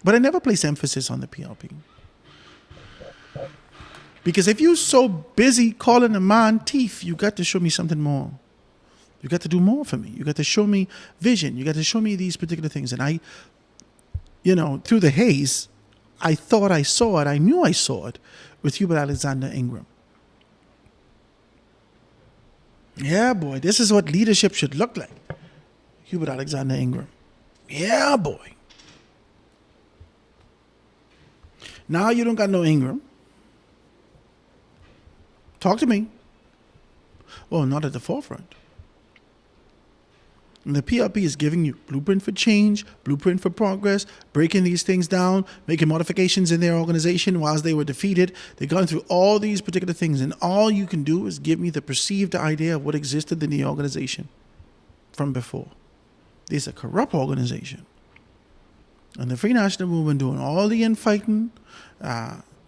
But I never place emphasis on the PLP. Because if you're so busy calling a man thief, you got to show me something more. You got to do more for me. You got to show me vision. You got to show me these particular things. And I, through the haze, I thought I saw it. I knew I saw it with Hubert Alexander Ingram. Yeah, boy, this is what leadership should look like. Hubert Alexander Ingram. Yeah, boy. Now you don't got no Ingram. Talk to me. Well, not at the forefront. And the PRP is giving you blueprint for change, blueprint for progress, breaking these things down, making modifications in their organization whilst they were defeated. They've gone through all these particular things, and all you can do is give me the perceived idea of what existed in the organization from before. This is a corrupt organization. And the Free National Movement doing all the infighting,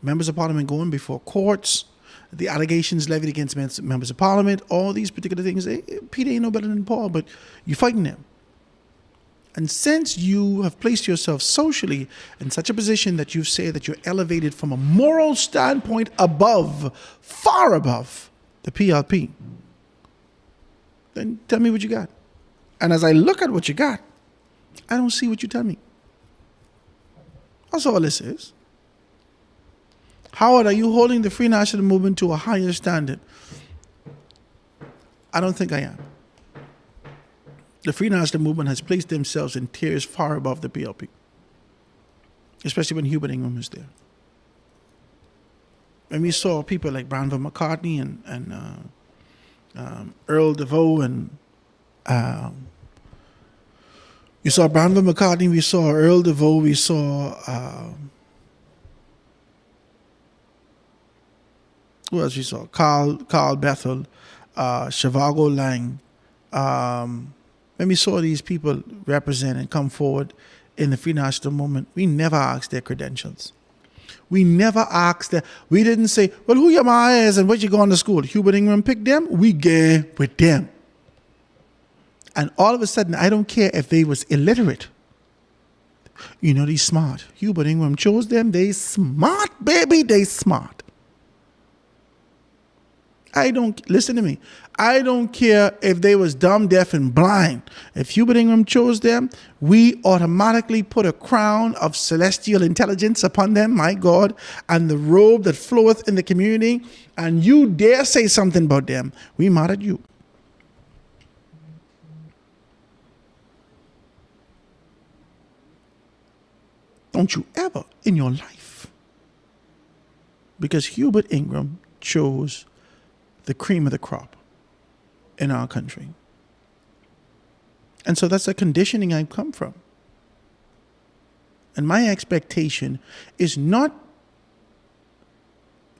members of parliament going before courts, the allegations levied against members of parliament, all these particular things. Peter ain't no better than Paul, but you're fighting them. And since you have placed yourself socially in such a position that you've said that you're elevated from a moral standpoint above, far above the PLP, then tell me what you got. And as I look at what you got, I don't see what you tell me. That's all this is. Howard, are you holding the Free National Movement to a higher standard? I don't think I am. The Free National Movement has placed themselves in tiers far above the PLP, especially when Hubert Ingram was there. And we saw people like Branford McCartney and Earl DeVoe, and you saw Branford McCartney, we saw Earl DeVoe, we saw who else we saw? Carl Bethel, Shivago Lang. When we saw these people represent and come forward in the Free National Movement, we never asked their credentials. We never asked them. We didn't say, well, who your ma is and what you going to school? Hubert Ingram picked them. We get with them. And all of a sudden, I don't care if they was illiterate. You know, they smart. Hubert Ingram chose them. They smart, baby. They smart. Listen to me. I don't care if they was dumb, deaf, and blind. If Hubert Ingram chose them, we automatically put a crown of celestial intelligence upon them, my God, and the robe that floweth in the community, and you dare say something about them, we mad at you. Don't you ever in your life. Because Hubert Ingram chose the cream of the crop in our country. And so that's the conditioning I've come from. And my expectation is not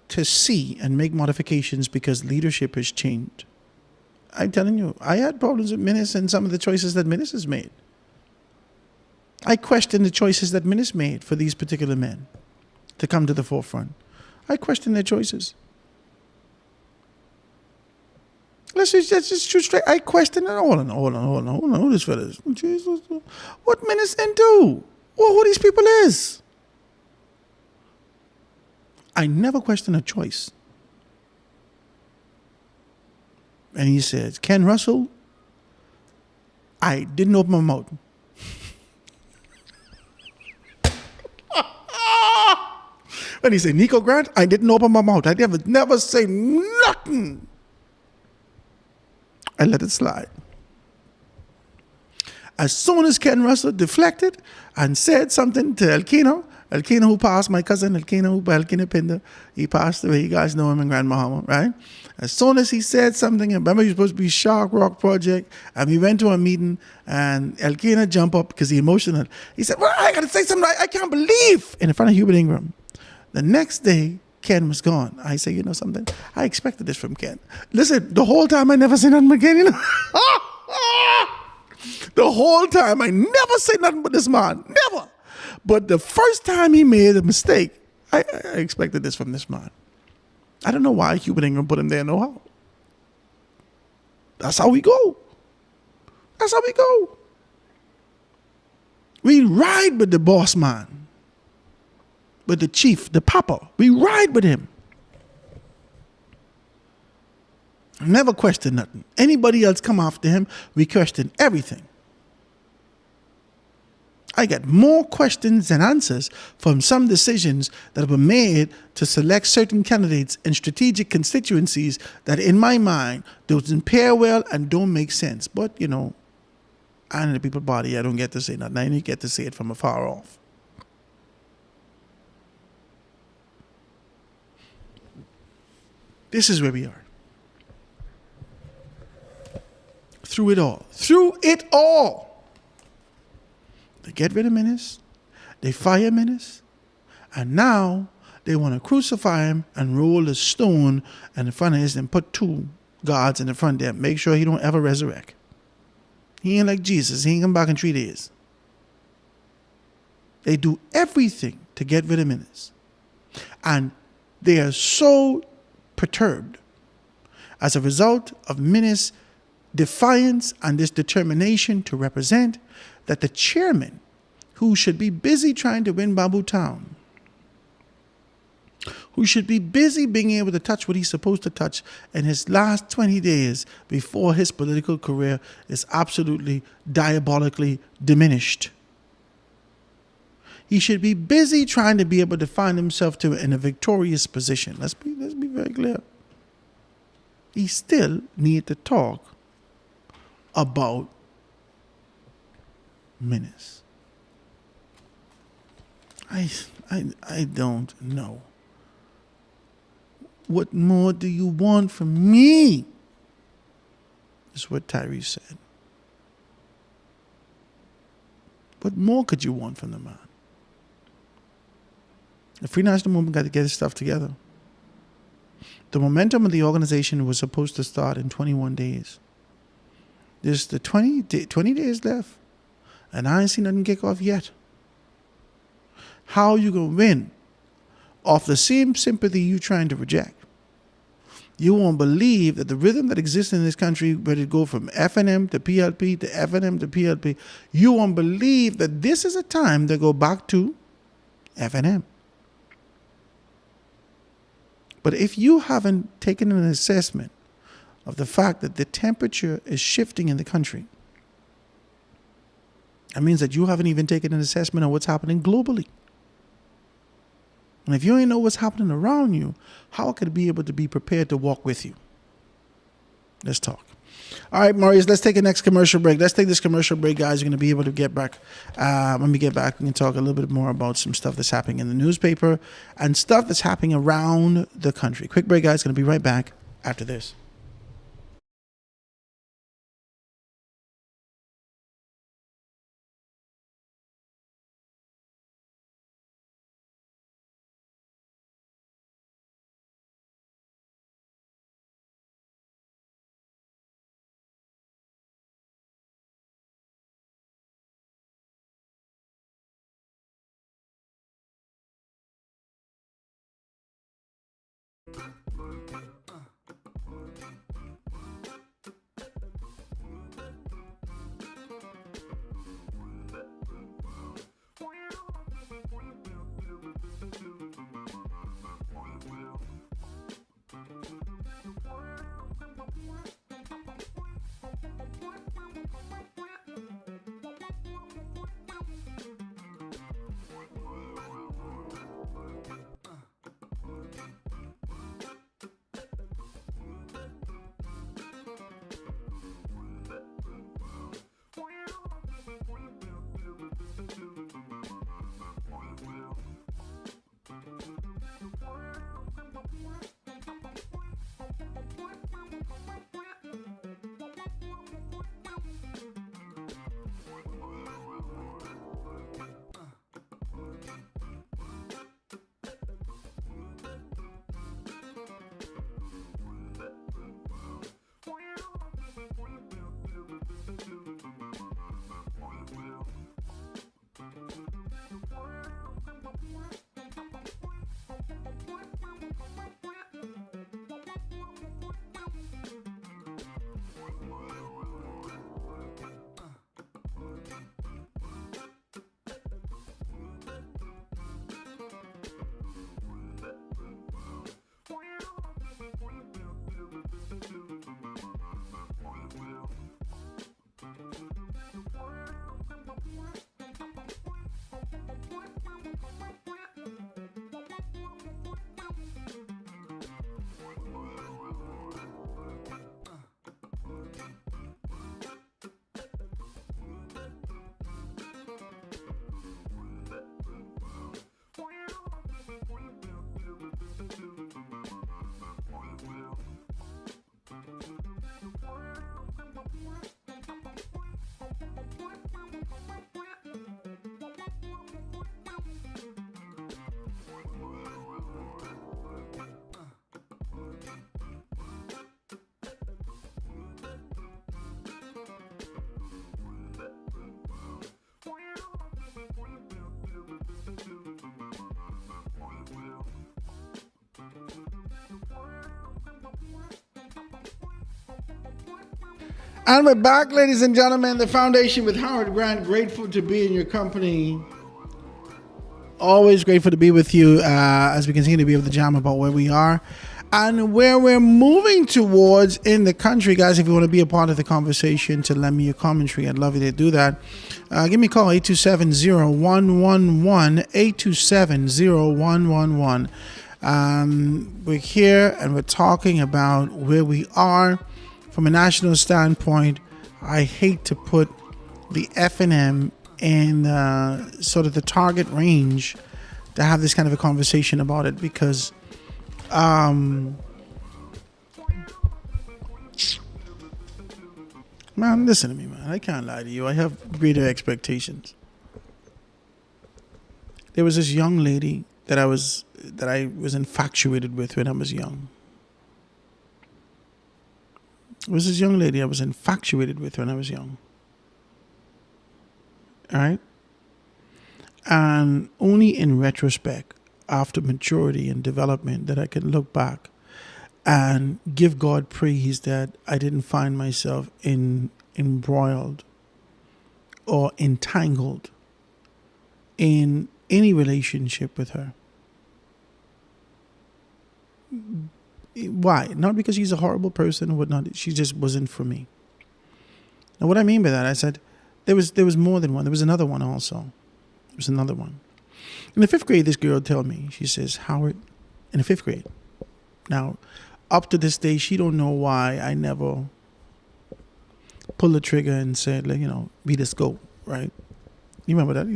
to see and make modifications because leadership has changed. I'm telling you, I had problems with Minnis and some of the choices that Minnis has made. I question the choices that Minnis made for these particular men to come to the forefront. I question their choices. Let's just shoot straight. I question it. Hold on. Who this fella is? Jesus. What Minnis into? Well, who these people is? I never question a choice. And he says, Ken Russell, I didn't open my mouth. When he said, Nico Grant, I didn't open my mouth. I never say nothing. I let it slide. As soon as Ken Russell deflected and said something to Elkino who passed, my cousin Elkino Pinder, he passed away. You guys know him in Grand Bahama, right? As soon as he said something, remember he was supposed to be Shark Rock Project, and we went to a meeting, and Elkino jumped up because he's emotional. He said, well, I got to say something I can't believe, in front of Hubert Ingram. The next day, Ken was gone. I say, you know something? I expected this from Ken. Listen, the whole time I never say nothing but Ken, you know? The whole time I never say nothing but this man. Never. But the first time he made a mistake, I expected this from this man. I don't know why Hubert Ingram put him there, no how. That's how we go. That's how we go. We ride with the boss man. With the chief, the papa. We ride with him. Never question nothing. Anybody else come after him, we question everything. I get more questions than answers from some decisions that were made to select certain candidates in strategic constituencies that, in my mind, doesn't pair well and don't make sense. But, you know, I'm in the people body. I don't get to say nothing. I only get to say it from afar off. This is where we are. Through it all. Through it all. They get rid of Minnis. They fire Minnis. And now they want to crucify him and roll a stone in the front of his and put 2 guards in the front there. Make sure he don't ever resurrect. He ain't like Jesus. He ain't come back in 3 days. They do everything to get rid of Minnis. And they are so perturbed as a result of Minnis' defiance and this determination to represent that the chairman, who should be busy trying to win Babu Town, who should be busy being able to touch what he's supposed to touch in his last 20 days before his political career is absolutely diabolically diminished. He should be busy trying to be able to find himself in a victorious position. Let's be very clear. He still need to talk about Minnis. I don't know. What more do you want from me? Is what Tyrese said. What more could you want from the man? The Free National Movement got to get its stuff together. The momentum of the organization was supposed to start in 21 days. There's the 20 days left, and I ain't seen nothing kick off yet. How you going to win off the same sympathy you trying to reject? You won't believe that the rhythm that exists in this country, where it go from FNM to PLP to FNM to PLP, you won't believe that this is a time to go back to FNM. But if you haven't taken an assessment of the fact that the temperature is shifting in the country, that means that you haven't even taken an assessment of what's happening globally. And if you ain't know what's happening around you, how could it be able to be prepared to walk with you? Let's talk. All right, Maurice, let's take a next commercial break. Let's take this commercial break, guys. You're going to be able to get back. When we get back, we can talk a little bit more about some stuff that's happening in the newspaper and stuff that's happening around the country. Quick break, guys. Going to be right back after this. And we're back, ladies and gentlemen. The Foundation with Howard Grant. Grateful to be in your company. Always grateful to be with you as we continue to be able to jam about where we are and where we're moving towards in the country. Guys, if you want to be a part of the conversation, to lend me your commentary, I'd love you to do that. Give me a call, 827-0111, 827-0111. We're here and we're talking about where we are from a national standpoint. I hate to put the F&M in sort of the target range to have this kind of a conversation about it, because man, listen to me, man. I can't lie to you. I have greater expectations. There was this young lady that I was infatuated with when I was young. It was this young lady I was infatuated with when I was young. All right? And only in retrospect, after maturity and development, that I can look back and give God praise that I didn't find myself embroiled or entangled in any relationship with her. Why? Not because she's a horrible person or whatnot. She just wasn't for me. Now, what I mean by that, I said there was more than one. There was another one also. There was another one. In the 5th grade, this girl told me, she says, Howard, in the 5th grade. Now, up to this day, she don't know why I never pulled the trigger and said, like, we just go, right? You remember that?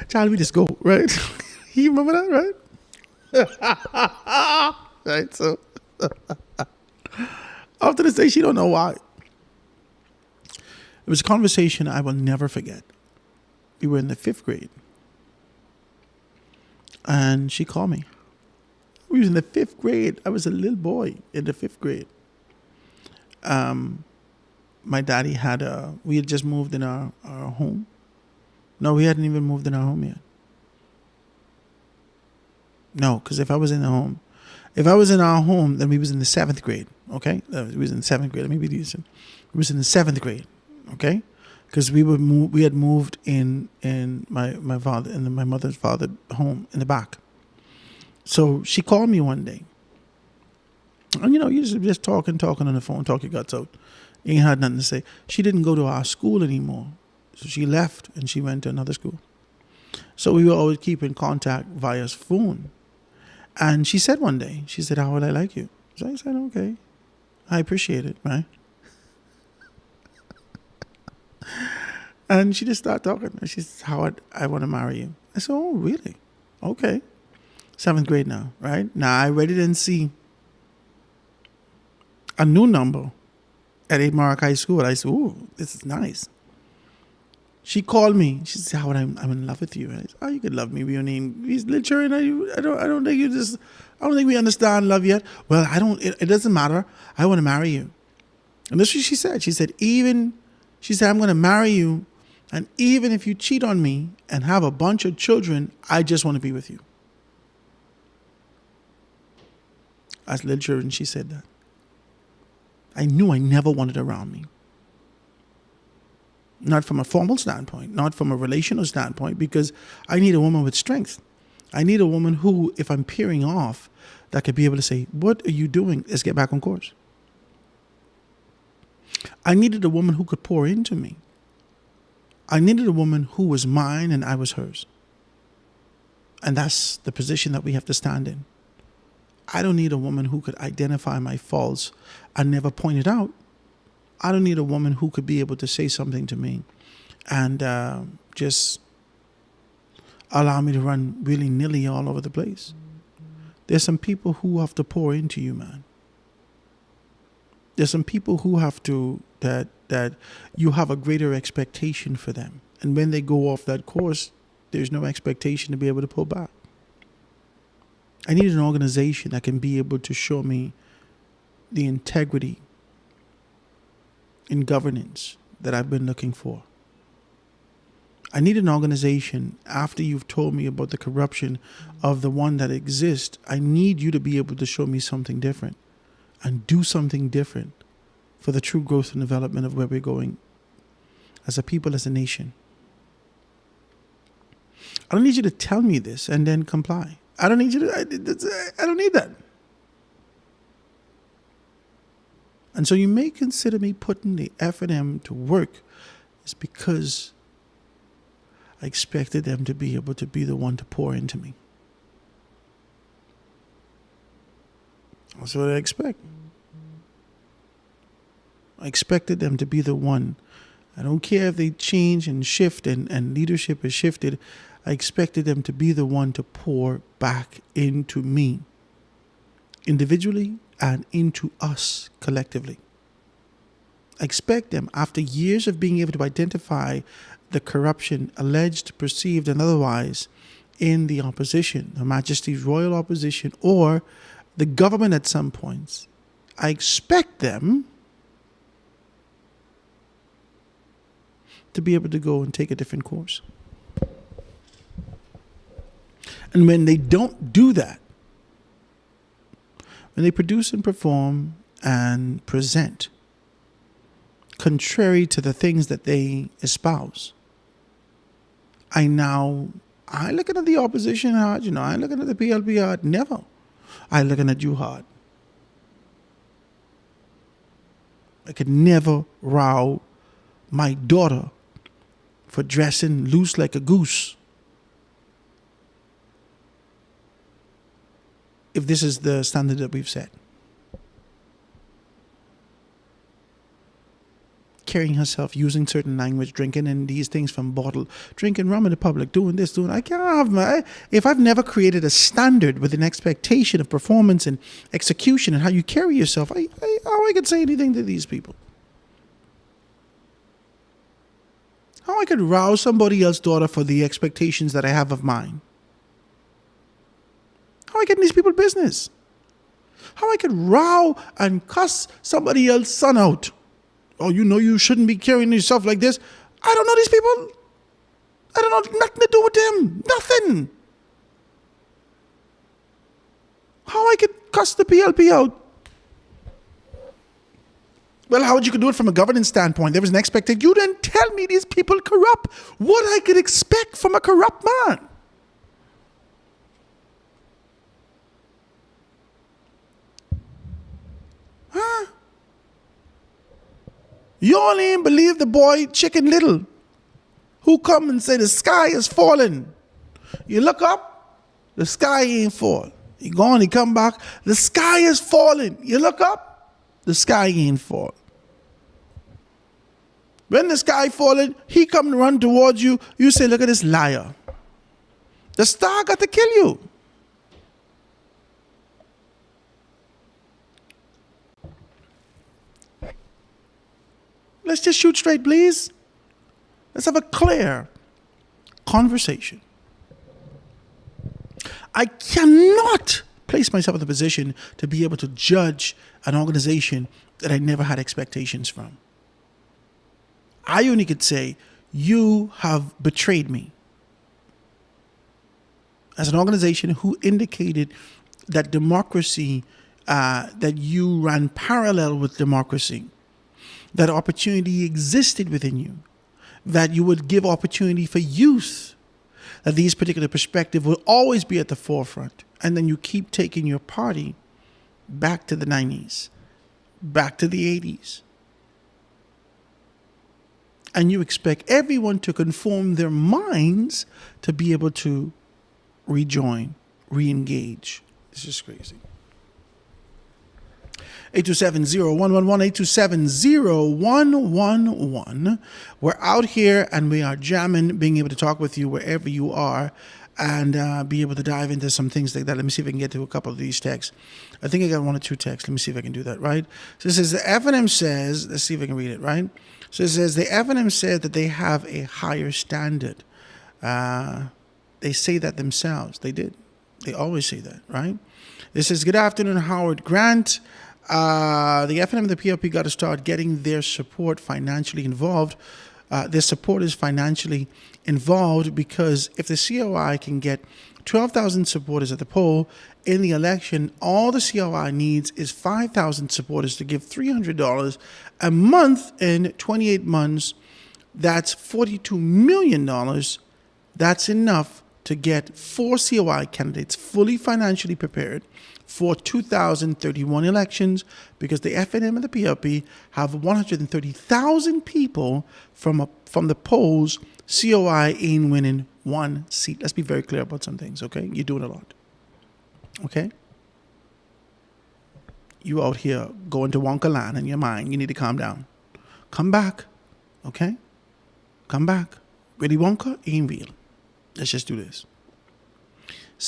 Child, we just go, right? You remember that, right? Right, so up to this day, she don't know why. It was a conversation I will never forget. We were in the 5th grade. And she called me. We was in the 5th grade. I was a little boy in the 5th grade. My daddy we had just moved in our home. No, we hadn't even moved in our home yet. No, because if I was in our home, then we was in the 7th grade, okay? We was in the 7th grade. Let me be decent. We was in the 7th grade, okay? Because we had moved in my father and my mother's father home in the back. So she called me one day, and you just talking on the phone, talk your guts out. You ain't had nothing to say. She didn't go to our school anymore, so she left and she went to another school. So we were always keep in contact via phone. And she said one day, she said, Howard, I like you. So I said, okay, I appreciate it, right? And she just started talking. She said, Howard, I want to marry you. I said, oh, really? Okay. 7th grade now, right? Now I read it and see a new number at 8 Mark High School. I said, ooh, this is nice. She called me. She said, Howard, I'm in love with you. I said, oh, you could love me with your name. He's literally, I don't think we understand love yet. Well, it doesn't matter. I want to marry you. And this is what she said. She said, I'm going to marry you. And even if you cheat on me and have a bunch of children, I just want to be with you. As little children, she said that. I knew I never wanted around me. Not from a formal standpoint, not from a relational standpoint, because I need a woman with strength. I need a woman who, if I'm peering off, that could be able to say, what are you doing? Let's get back on course. I needed a woman who could pour into me. I needed a woman who was mine and I was hers. And that's the position that we have to stand in. I don't need a woman who could identify my faults and never point it out. I don't need a woman who could be able to say something to me and just allow me to run willy-nilly all over the place. There's some people who have to pour into you, man. There's some people who have to, that you have a greater expectation for them. And when they go off that course, there's no expectation to be able to pull back. I need an organization that can be able to show me the integrity in governance that I've been looking for. I need an organization, after you've told me about the corruption of the one that exists, I need you to be able to show me something different and do something different for the true growth and development of where we're going as a people, as a nation. I don't need you to tell me this and then comply. I don't need you to, I don't need that. And so you may consider me putting the F&M to work is because I expected them to be able to be the one to pour into me. That's what I expect. I expected them to be the one. I don't care if they change and shift and leadership has shifted. I expected them to be the one to pour back into me, individually and into us collectively. I expect them, after years of being able to identify the corruption, alleged, perceived, and otherwise, in the opposition, Her Majesty's royal opposition, or the government at some points, I expect them to be able to go and take a different course. And when they don't do that, when they produce and perform and present contrary to the things that they espouse, I looking at the opposition hard, I looking at the PLP hard, never. I looking at you hard. I could never row my daughter for dressing loose like a goose if this is the standard that we've set. Carrying herself, using certain language, drinking and these things from bottle, drinking rum in the public, doing this, I can't have if I've never created a standard with an expectation of performance and execution and how you carry yourself, how I could say anything to these people? How I could rouse somebody else's daughter for the expectations that I have of mine? How I get in these people's business? How I could row and cuss somebody else's son out? Oh, you shouldn't be carrying yourself like this. I don't know these people. I don't know, nothing to do with them. Nothing. How I could cuss the PLP out? Well, how would you could do it from a governance standpoint? There was an expectation. You didn't tell me these people corrupt. What I could expect from a corrupt man? Huh? You only ain't believe the boy Chicken Little, who come and say the sky is falling. You look up, the sky ain't fall. He gone, he come back, the sky is falling. You look up, the sky ain't fall. When the sky falling, he come to run towards you. You say, look at this liar. The star got to kill you. Let's just shoot straight, please. Let's have a clear conversation. I cannot place myself in the position to be able to judge an organization that I never had expectations from. I only could say, you have betrayed me. As an organization who indicated that democracy, that you ran parallel with democracy, that opportunity existed within you, that you would give opportunity for youth, that these particular perspectives will always be at the forefront. And then you keep taking your party back to the 90s, back to the 80s. And you expect everyone to conform their minds to be able to rejoin, re-engage. This is crazy. 827-0111, 827-0111. We're out here and we are jamming, being able to talk with you wherever you are and be able to dive into some things like that. Let me see if I can get to a couple of these texts. I think I got one or two texts. Let me see if I can do that, right? So it says the F&M says, let's see if I can read it, right? So it says the F&M said that they have a higher standard. They say that themselves. They did. They always say that, right? It says, good afternoon, Howard Grant. The F&M and the PLP got to start getting their support financially involved their supporters financially involved, because if the COI can get 12,000 supporters at the poll in the election, all the COI needs is 5,000 supporters to give $300 a month in 28 months. That's $42 million. That's enough to get 4 COI candidates fully financially prepared for 2031 elections, because the FNM and the PLP have 130,000 people from the polls. COI ain't winning 1 seat. Let's be very clear about some things, okay? You're doing a lot, okay? You out here going to Wonka land in your mind. You need to calm down. Come back, okay? Come back. Willy Wonka ain't real. Let's just do this.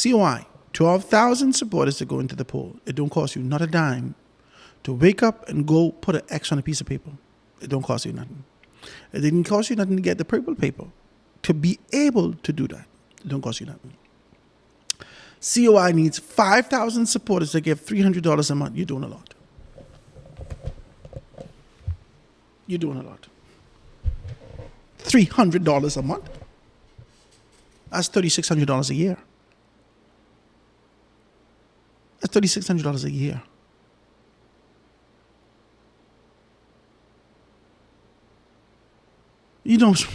COI, 12,000 supporters to go into the poll. It don't cost you not a dime to wake up and go put an X on a piece of paper. It don't cost you nothing. It didn't cost you nothing to get the purple paper. To be able to do that, it don't cost you nothing. COI needs 5,000 supporters to give $300 a month. You're doing a lot. You're doing a lot. $300 a month? That's $3,600 a year. That's $3,600 a year. You don't.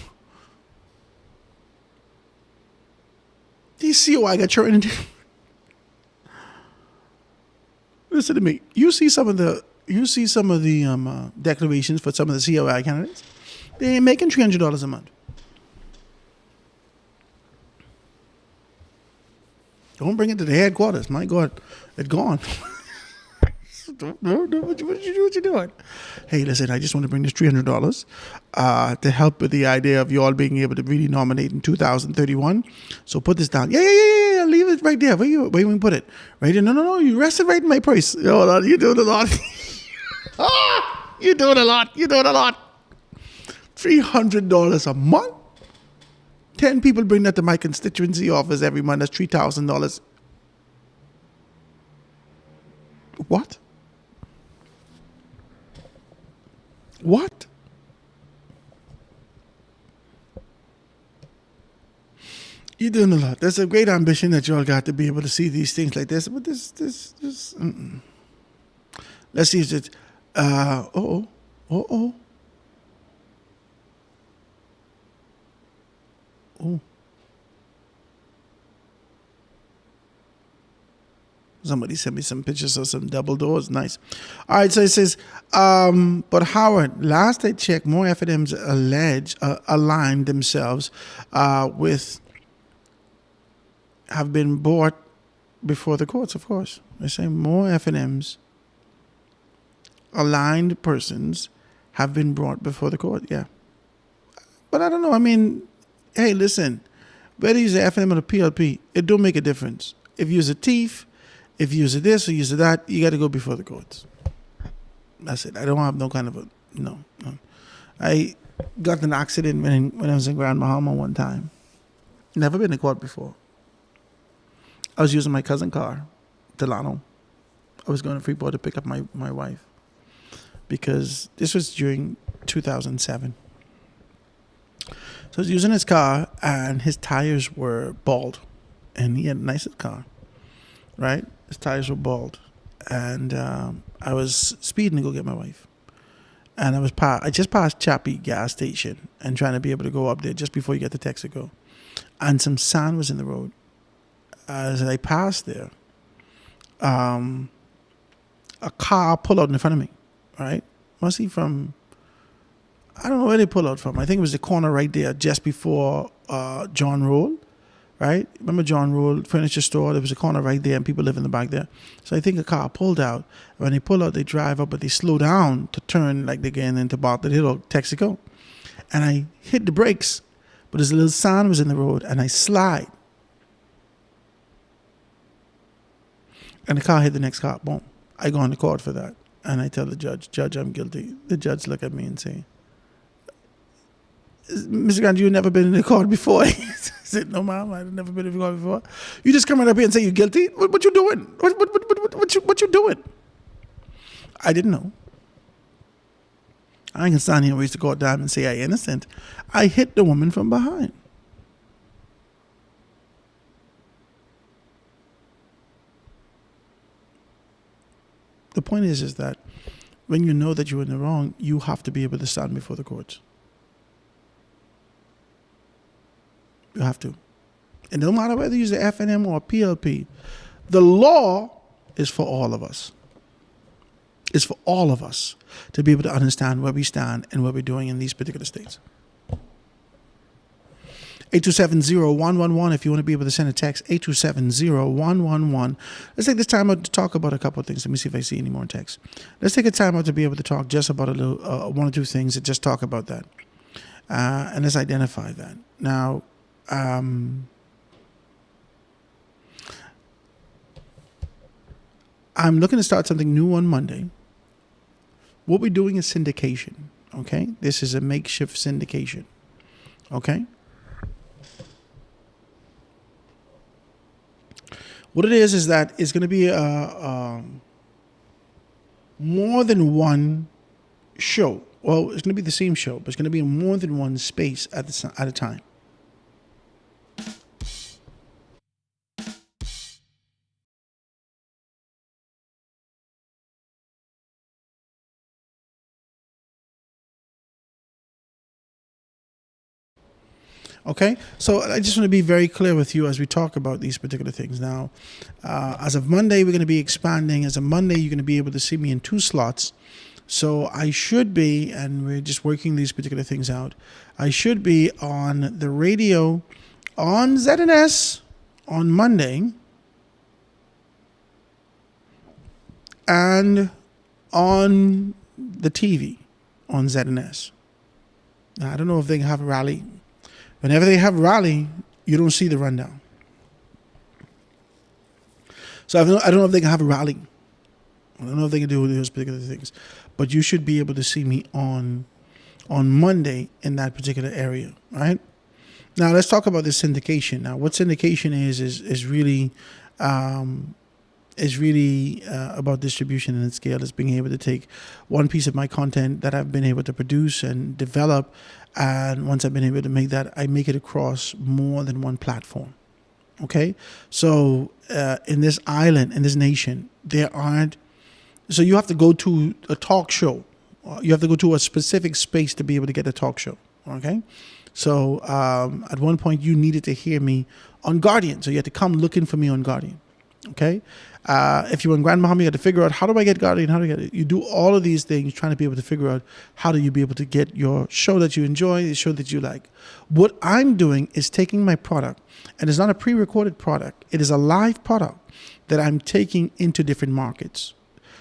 These COI got your energy. Listen to me. You see some of the declarations for some of the COI candidates. They ain't making $300 a month. Don't bring it to the headquarters. My God, it's gone. No, what you doing? Hey, listen, I just want to bring this $300 to help with the idea of you all being able to really nominate in 2031. So put this down. Yeah. Leave it right there. Where you put it? Right there. No. You rest it right in my purse. Yo, you're doing a lot. You're doing a lot. $300 a month. 10 people bring that to my constituency office every month. That's $3,000. What? You're doing a lot. There's a great ambition that you all got to be able to see these things like this. But this. Let's see if it's. Oh. Somebody sent me some pictures of some double doors. Nice. All right, so it says, but Howard, last I checked, more FNMs aligned themselves have been brought before the courts, of course. They say more FNMs, aligned persons, have been brought before the court. Yeah. But I don't know. I mean, hey, listen, whether you use the FNM or the PLP, it don't make a difference. If you use a thief, if you use this or use that, you got to go before the courts. That's it. I don't have no kind of no. I got in an accident when I was in Grand Bahama one time. Never been in court before. I was using my cousin's car, Delano. I was going to Freeport to pick up my wife, because this was during 2007. So I was using his car, and his tires were bald, and he had a nice car, right? His tires were bald, and I was speeding to go get my wife, and I just passed Chappie gas station and trying to be able to go up there just before you get to Texaco, and some sand was in the road. As I passed there, a car pulled out in front of me, right? Must be from, I don't know where they pulled out from. I think it was the corner right there just before John Roll, right? Remember John Roll furniture store? There was a corner right there and people live in the back there. So I think a car pulled out. When they pull out, they drive up, but they slow down to turn like they're getting into Bartlett Hill or Texaco. And I hit the brakes, but there's a little sand was in the road, and I slide. And the car hit the next car. Boom. I go into court for that. And I tell the judge, I'm guilty. The judge look at me and say, Mr. Grant, you've never been in the court before. I said, no, ma'am, I've never been in the court before. You just come right up here and say you're guilty? What you doing? What you doing? I didn't know. I can stand here and waste the court time and say I innocent. I hit the woman from behind. The point is that when you know that you're in the wrong, you have to be able to stand before the courts. You have to. And no matter whether you use the FNM or PLP, the law is for all of us. It's for all of us to be able to understand where we stand and what we're doing in these particular states. 827-0111 if you want to be able to send a text. 827-0111. Let's take this time out to talk about a couple of things. Let me see if I see any more texts. Let's take a time out to be able to talk just about a little, one or two things and just talk about that. And let's identify that. Now, I'm looking to start something new on Monday. What we're doing is syndication, okay? This is a makeshift syndication, okay? What it is that it's going to be more than one show. Well, it's going to be the same show, but it's going to be in more than one space at a time. Okay, so I just want to be very clear with you as we talk about these particular things. Now, as of Monday, we're going to be expanding. As of Monday, you're going to be able to see me in 2 slots. So I should be, and we're just working these particular things out, I should be on the radio on ZNS on Monday and on the TV on ZNS. Now, I don't know if they can have a rally. Whenever they have a rally, you don't see the rundown. So I don't know if they can have a rally. I don't know if they can do those particular things. But you should be able to see me on Monday in that particular area, right? Now, let's talk about this syndication. Now, what syndication is really about distribution and scale. It's being able to take one piece of my content that I've been able to produce and develop, and once I've been able to make that, I make it across more than one platform. Okay, so in this island, in this nation, there aren't. So you have to go to a talk show. You have to go to a specific space to be able to get a talk show. Okay, so at one point you needed to hear me on Guardian, so you had to come looking for me on Guardian. Okay, if you're in Grand Bahama, you got to figure out, how do I get Guardian? How do I get it? You do all of these things trying to be able to figure out how do you be able to get your show that you enjoy, the show that you like. What I'm doing is taking my product, and it's not a pre-recorded product. It is a live product that I'm taking into different markets.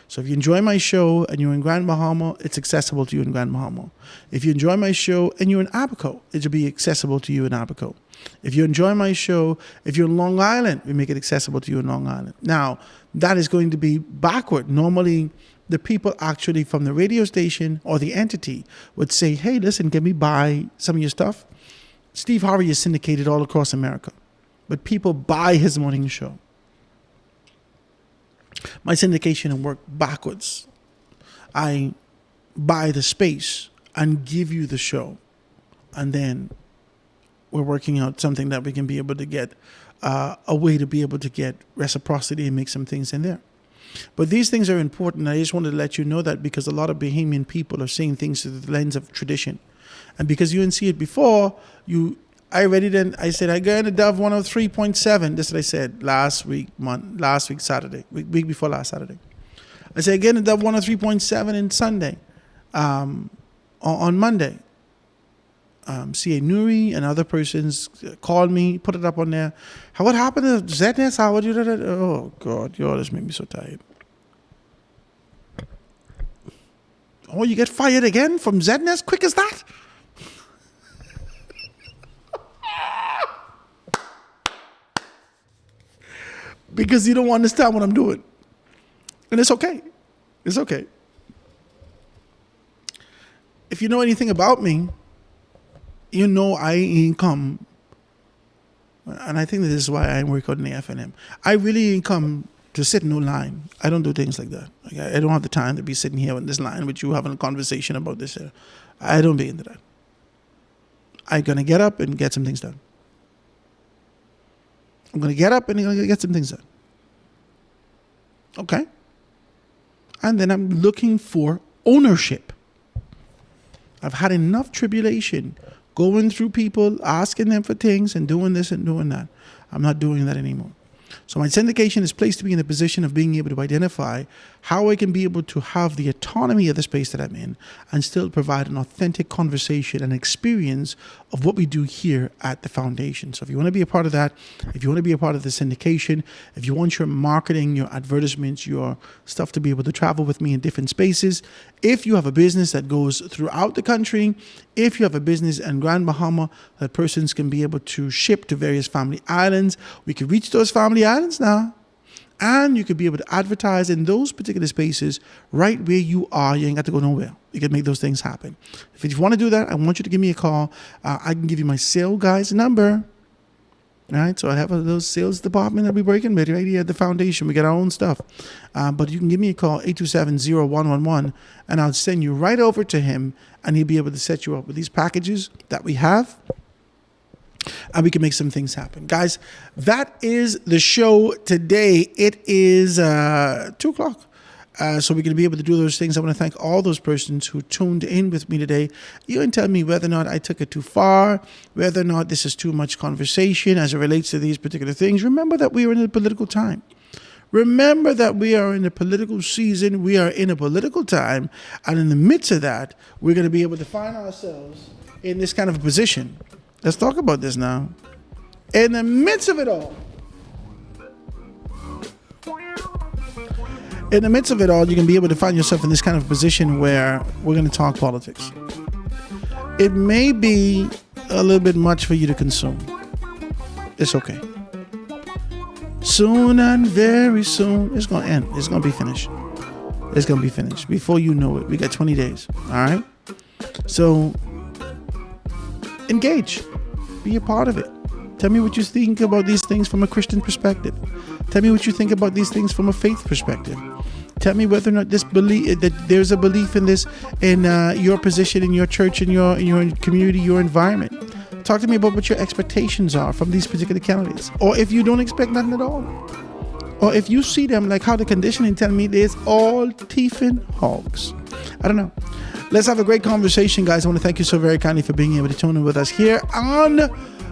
So if you enjoy my show and you're in Grand Bahama, it's accessible to you in Grand Bahama. If you enjoy my show and you're in Abaco, it will be accessible to you in Abaco. If you enjoy my show, if you're in Long Island, we make it accessible to you in Long Island. Now, that is going to be backward. Normally, the people actually from the radio station or the entity would say, hey, listen, can we buy some of your stuff? Steve Harvey is syndicated all across America, but people buy his morning show. My syndication will work backwards. I buy the space and give you the show, and then we're working out something that we can be able to get a way to be able to get reciprocity and make some things in there. But these things are important. I just wanted to let you know that because a lot of Bahamian people are seeing things through the lens of tradition. And because you didn't see it before, I said, I got into Dove 103.7. This is what I said last week Saturday, week before last Saturday. I said, I get into Dove 103.7 in Sunday, on Monday. C.A. Nuri and other persons called me, put it up on there. What happened to ZNS? How would you do that? Oh, God, you all just make me so tired. Oh, you get fired again from ZNS? Quick as that? Because you don't understand what I'm doing. And it's okay. It's okay. If you know anything about me, you know I ain't come, and I think this is why I work on the FNM. I really ain't come to sit in no line. I don't do things like that. Like, I don't have the time to be sitting here in this line with you having a conversation about this. I don't be into that. I'm going to get up and get some things done. I'm going to get up and get some things done. Okay? And then I'm looking for ownership. I've had enough tribulation going through people, asking them for things and doing this and doing that. I'm not doing that anymore. So my syndication is placed me in a position of being able to identify how I can be able to have the autonomy of the space that I'm in and still provide an authentic conversation and experience of what we do here at the foundation. So if you want to be a part of that, if you want to be a part of the syndication, if you want your marketing, your advertisements, your stuff to be able to travel with me in different spaces, if you have a business that goes throughout the country, if you have a business in Grand Bahama that persons can be able to ship to various family islands, we can reach those family islands now. And you could be able to advertise in those particular spaces right where you are. You ain't got to go nowhere. You can make those things happen. If you want to do that, I want you to give me a call. I can give you my sales guy's number. All right, so I have a little sales department that we're working with right here at the foundation. We got our own stuff. But you can give me a call, 827-0111, and I'll send you right over to him, and he'll be able to set you up with these packages that we have. And we can make some things happen. Guys, that is the show today. It is 2 o'clock. So we're going to be able to do those things. I want to thank all those persons who tuned in with me today. You can tell me whether or not I took it too far, whether or not this is too much conversation as it relates to these particular things. Remember that we are in a political time. Remember that we are in a political season. We are in a political time. And in the midst of that, we're going to be able to find ourselves in this kind of a position. Let's talk about this now. In the midst of it all, you can be able to find yourself in this kind of position where we're going to talk politics. It may be a little bit much for you to consume. It's okay. Soon and very soon, it's going to end. It's going to be finished. It's going to be finished. Before you know it, we got 20 days. All right? So, engage. Be a part of it. Tell me what you think about these things from a Christian perspective. Tell me what you think about these things from a faith perspective. Tell me whether or not that there's a belief in this in your position, in your church, in your community, your environment. Talk to me about what your expectations are from these particular candidates. Or if you don't expect nothing at all. Or if you see them like how the conditioning tell me there's all teething hogs. I don't know. Let's have a great conversation, guys. I want to thank you so very kindly for being able to tune in with us here on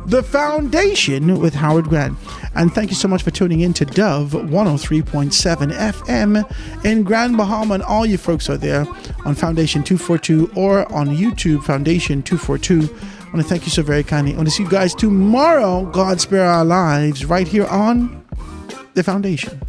The Foundation with Howard Grant. And thank you so much for tuning in to Dove 103.7 FM in Grand Bahama, and all you folks out there on Foundation 242 or on YouTube, Foundation 242. I want to thank you so very kindly. I want to see you guys tomorrow. God spare our lives right here on The Foundation.